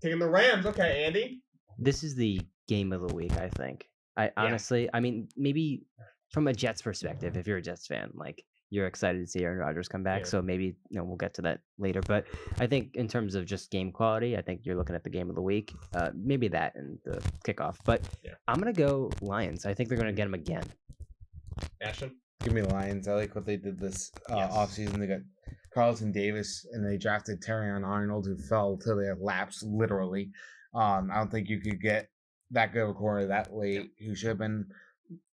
Taking the Rams. Okay, Andy. This is the game of the week, I think. Honestly, I mean, maybe from a Jets perspective, if you're a Jets fan, you're excited to see Aaron Rodgers come back. Yeah. So maybe we'll get to that later. But I think in terms of just game quality, I think you're looking at the game of the week. Maybe that and the kickoff. But I'm gonna go Lions. I think they're gonna get him again. Ashton. Give me the Lions. I like what they did this offseason. They got Carlton Davis, and they drafted Terrion Arnold, who fell till they lapsed, literally. I don't think you could get that good of a corner that late. Who should have been.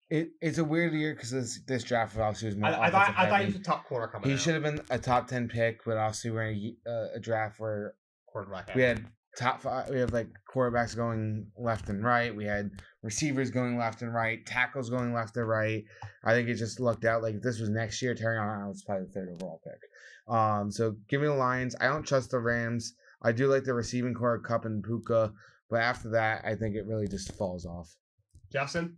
It's a weird year because this draft obviously was more. I thought he was a top corner coming. He should have been a top 10 pick, but obviously we're in a draft where quarterback. We had top 5. We have quarterbacks going left and right. We had receivers going left and right, tackles going left and right. I think it just looked out like if this was next year, Terrion Arnold was probably the 3rd overall pick. So give me the Lions. I don't trust the Rams. I do like the receiving core, Cup and Puka, but after that, I think it really just falls off. Justin.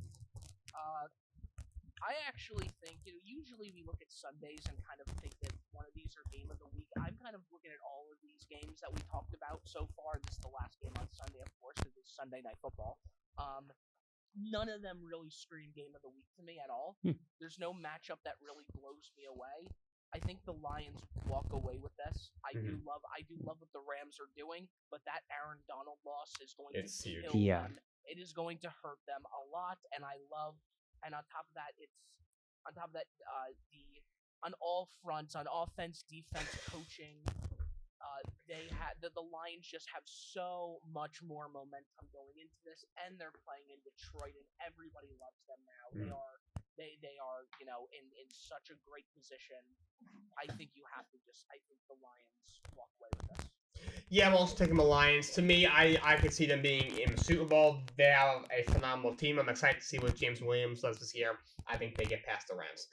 I actually think, usually we look at Sundays and kind of think that one of these are game of the week. I'm kind of looking at all of these games that we talked about so far. This is the last game on Sunday, of course, because it's Sunday Night Football. None of them really scream game of the week to me at all. There's no matchup that really blows me away. I think the Lions walk away with this. I do love what the Rams are doing, but that Aaron Donald loss is going to kill them. It is going to hurt them a lot, and and on top of that, on all fronts, on offense, defense, coaching, the Lions just have so much more momentum going into this, and they're playing in Detroit, and everybody loves them now. They are in such a great position. I think the Lions walk away with this. Yeah, I'm also taking the Lions. To me, I could see them being in the Super Bowl. They have a phenomenal team. I'm excited to see what James Williams does this year. I think they get past the Rams.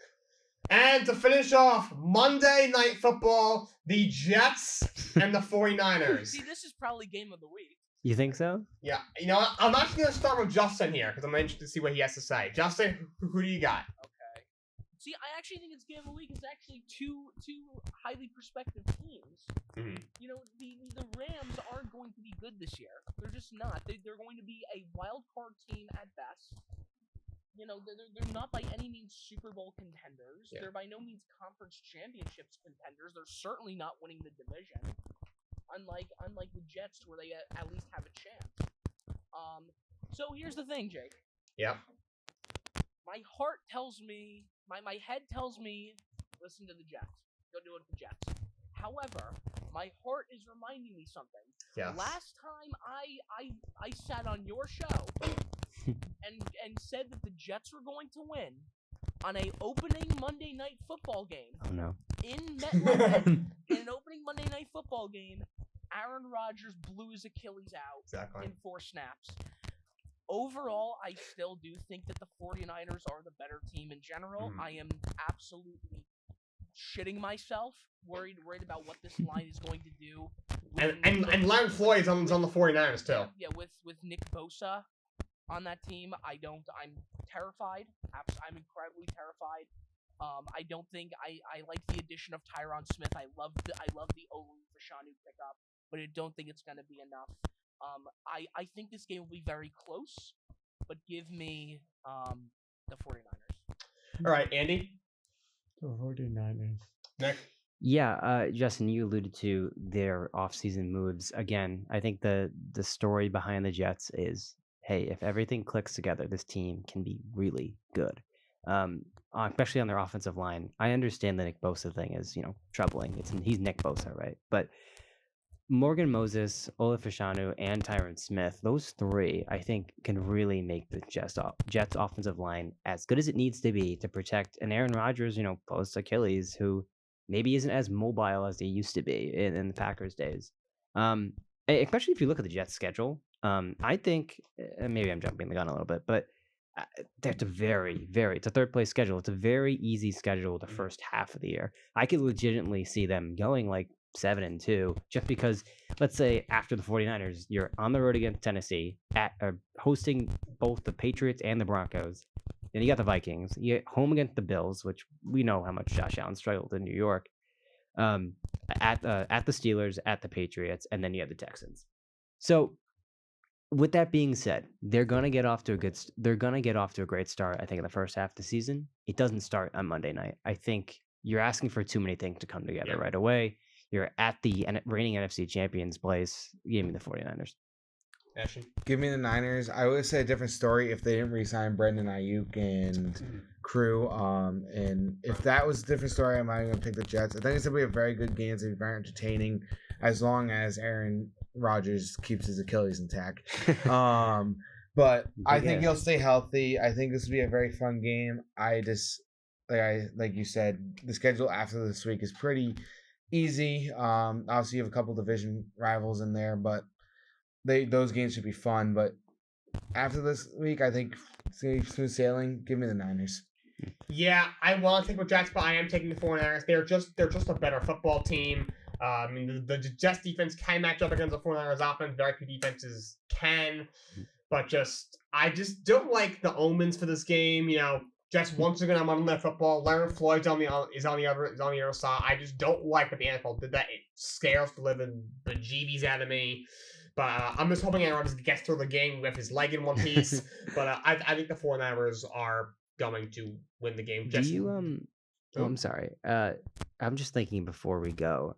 And to finish off, Monday Night Football, the Jets and the 49ers. See, this is probably game of the week. You think so? Yeah. You know what? I'm actually going to start with Justin here because I'm interested to see what he has to say. Justin, who do you got? Okay. See, I actually think it's game of the week. It's actually two highly prospective teams. Mm-hmm. You know, the Rams aren't going to be good this year. They're just not. They're going to be a wild card team at best. You know, they're not by any means Super Bowl contenders. Yeah. They're by no means conference championships contenders. They're certainly not winning the division. Unlike the Jets, where they at least have a chance. So here's the thing, Jake. Yeah. My heart tells me, my head tells me, listen to the Jets. Go do it with the Jets. However, my heart is reminding me something. Yes. Last time I sat on your show and said that the Jets were going to win on a opening Monday Night Football game. Oh no. In MetLife, in an opening Monday Night Football game, Aaron Rodgers blew his Achilles out in 4 snaps. Overall, I still do think that the 49ers are the better team in general. I am absolutely shitting myself, worried about what this line is going to do. And Leonard Floyd's on the 49ers too. Yeah, with Nick Bosa on that team, I'm terrified. I'm incredibly terrified. I don't think I like the addition of Tyron Smith. I love the Olu Fashanu pickup, but I don't think it's going to be enough. I think this game will be very close, but give me the 49ers. All right, Andy? The 49ers. Nick? Yeah, Justin, you alluded to their offseason moves. Again, I think the story behind the Jets is, hey, if everything clicks together, this team can be really good. Especially on their offensive line. I understand the Nick Bosa thing is, troubling. He's Nick Bosa, right? But Morgan Moses, Ola Fashanu, and Tyron Smith, those 3, I think, can really make the Jets offensive line as good as it needs to be to protect an Aaron Rodgers, post Achilles, who maybe isn't as mobile as they used to be in the Packers days. Especially if you look at the Jets schedule, I think, maybe I'm jumping the gun a little bit, but that's a it's a 3rd place schedule. It's a very easy schedule the first half of the year. I could legitimately see them going like 7-2, just because, let's say after the 49ers, you're on the road against Tennessee, hosting both the Patriots and the Broncos. Then you got the Vikings. You get home against the Bills, which we know how much Josh Allen struggled in New York. At the Steelers, at the Patriots, and then you have the Texans. So, with that being said, they're gonna get off to a great start. I think in the first half of the season. It doesn't start on Monday night. I think you're asking for too many things to come together right away. You're at the reigning NFC champions place. Give me the 49ers. Ashton? Give me the Niners. I would say a different story if they didn't re-sign Brendan Ayuk and crew. And if that was a different story, I'm going to pick the Jets. I think it's going to be a very good game. It's going to be very entertaining as long as Aaron Rodgers keeps his Achilles intact. But I think he'll stay healthy. I think this will be a very fun game. Like you said, the schedule after this week is pretty easy. Obviously, you have a couple division rivals in there, but those games should be fun. But after this week, I think it's going to be smooth sailing. Give me the Niners. Yeah, I want to take the Jets, but I am taking the 49ers. They're just a better football team. I mean, the Jets defense can match up against the 49ers offense. Very few defenses can, but I just don't like the omens for this game. Jets once again on Monday Night Football. Leonard Floyd's on the other side. I just don't like what the NFL did that. It scares the living bejeebies out of me. But I'm just hoping Aaron Rodgers gets through the game with his leg in one piece. But I think the 49ers are going to win the game. Do you Oh, I'm sorry. I'm just thinking before we go,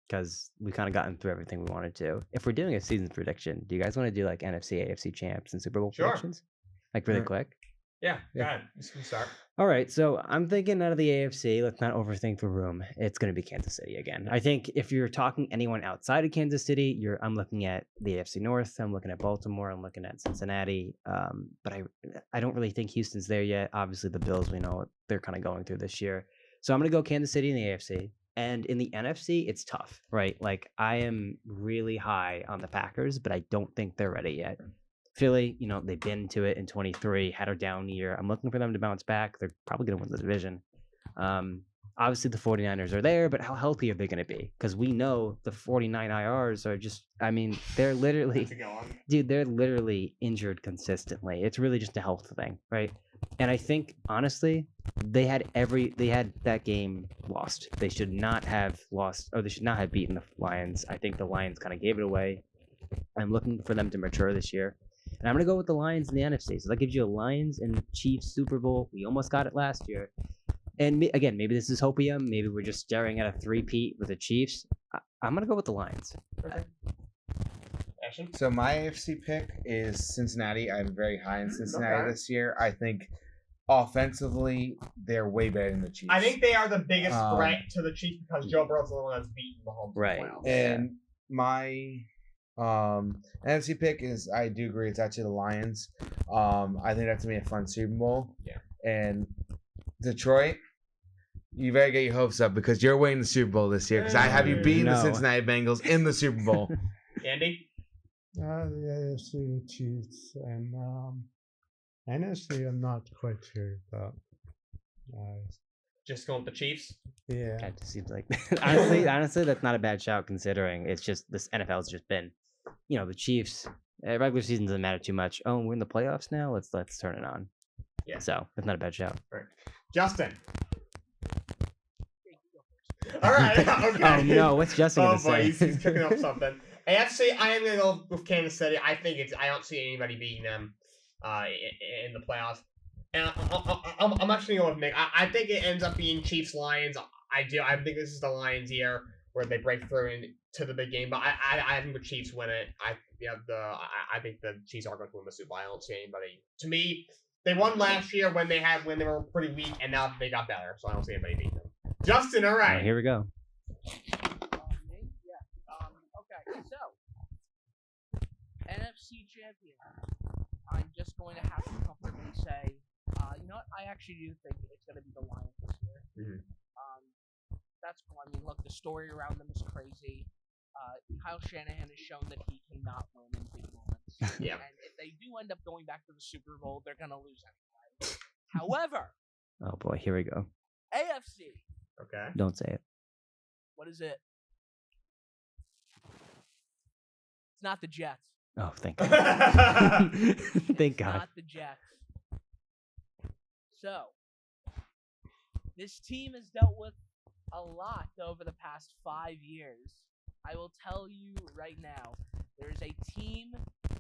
because we kind of gotten through everything we wanted to. If we're doing a season prediction, do you guys want to do like NFC, AFC champs, and Super Bowl predictions? Like really quick? Yeah, go ahead. You can start. All right, so I'm thinking out of the AFC, let's not overthink the room. It's going to be Kansas City again. I think if you're talking anyone outside of Kansas City, I'm looking at the AFC North. I'm looking at Baltimore. I'm looking at Cincinnati. But I don't really think Houston's there yet. Obviously, the Bills, we know what they're kind of going through this year. So I'm going to go Kansas City in the AFC. And in the NFC, it's tough, right? Like, I am really high on the Packers, but I don't think they're ready yet. Philly, they've been to it in 23, had a down year. I'm looking for them to bounce back. They're probably going to win the division. Obviously, the 49ers are there, but how healthy are they going to be? Because we know the 49 IRs are just, they're literally, they're literally injured consistently. It's really just a health thing, right? And I think, honestly, they had that game lost. They should not have lost, or they should not have beaten the Lions. I think the Lions kind of gave it away. I'm looking for them to mature this year. And I'm going to go with the Lions in the NFC. So that gives you a Lions and Chiefs Super Bowl. We almost got it last year. And again, maybe this is hopium. Maybe we're just staring at a three-peat with the Chiefs. I'm going to go with the Lions. Okay. Ashton? So my AFC pick is Cincinnati. I'm very high in Cincinnati this year. I think offensively, they're way better than the Chiefs. I think they are the biggest threat to the Chiefs because Joe Burrow's the one that's beaten Mahomes. Right. And my NFC pick is, I do agree, it's actually the Lions. I think that's going to be a fun Super Bowl. Yeah. And Detroit, you better get your hopes up because you're winning the Super Bowl this year because I have you beating the Cincinnati Bengals in the Super Bowl. Andy? The AFC Chiefs and NFC, I'm not quite sure about. Just going with the Chiefs? Yeah. It just seems like honestly, that's not a bad shout considering it's just this NFL's just been, the Chiefs. Regular season doesn't matter too much. Oh, we're in the playoffs now. Let's turn it on. Yeah. So that's not a bad shout. Right. Justin. All right. Okay. Oh no, what's Justin gonna say? He's picking up something. AFC, I am gonna go with Kansas City. I don't see anybody beating them in the playoffs. And I'm actually going with Nick. I think it ends up being Chiefs Lions. I think this is the Lions year where they break through into the big game. But I think the Chiefs win it. I think the Chiefs are going to win the Super Bowl. I don't see anybody. To me, they won last year when they were pretty weak, and now they got better. So I don't see anybody beating them. Justin, all right. Here we go. Okay, so NFC champion. I'm just going to have to comfortably say, you know what? I actually do think it's going to be the Lions this year. Mm-hmm. That's cool. I mean, look, the story around them is crazy. Kyle Shanahan has shown that he cannot win in big moments. Yeah. And if they do end up going back to the Super Bowl, they're going to lose anyway. However, Oh boy, here we go. AFC. Okay. Don't say it. What is it? It's not the Jets. Oh, thank God. Thank God. Not the Jets. So, this team has dealt with a lot over the past 5 years. I will tell you right now, there is a team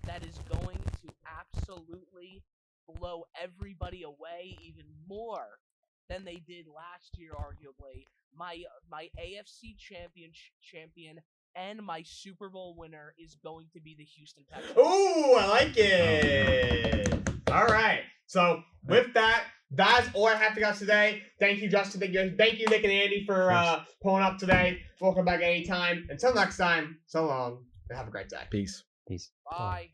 that is going to absolutely blow everybody away even more than they did last year, arguably. My AFC champion and my Super Bowl winner is going to be the Houston Texans. Ooh, I like it. All right. So with that, that's all I have to go today. Thank you, Justin. Thank you, Nick and Andy, for pulling up today. Welcome back anytime. Until next time, so long, and have a great day. Peace. Peace. Bye.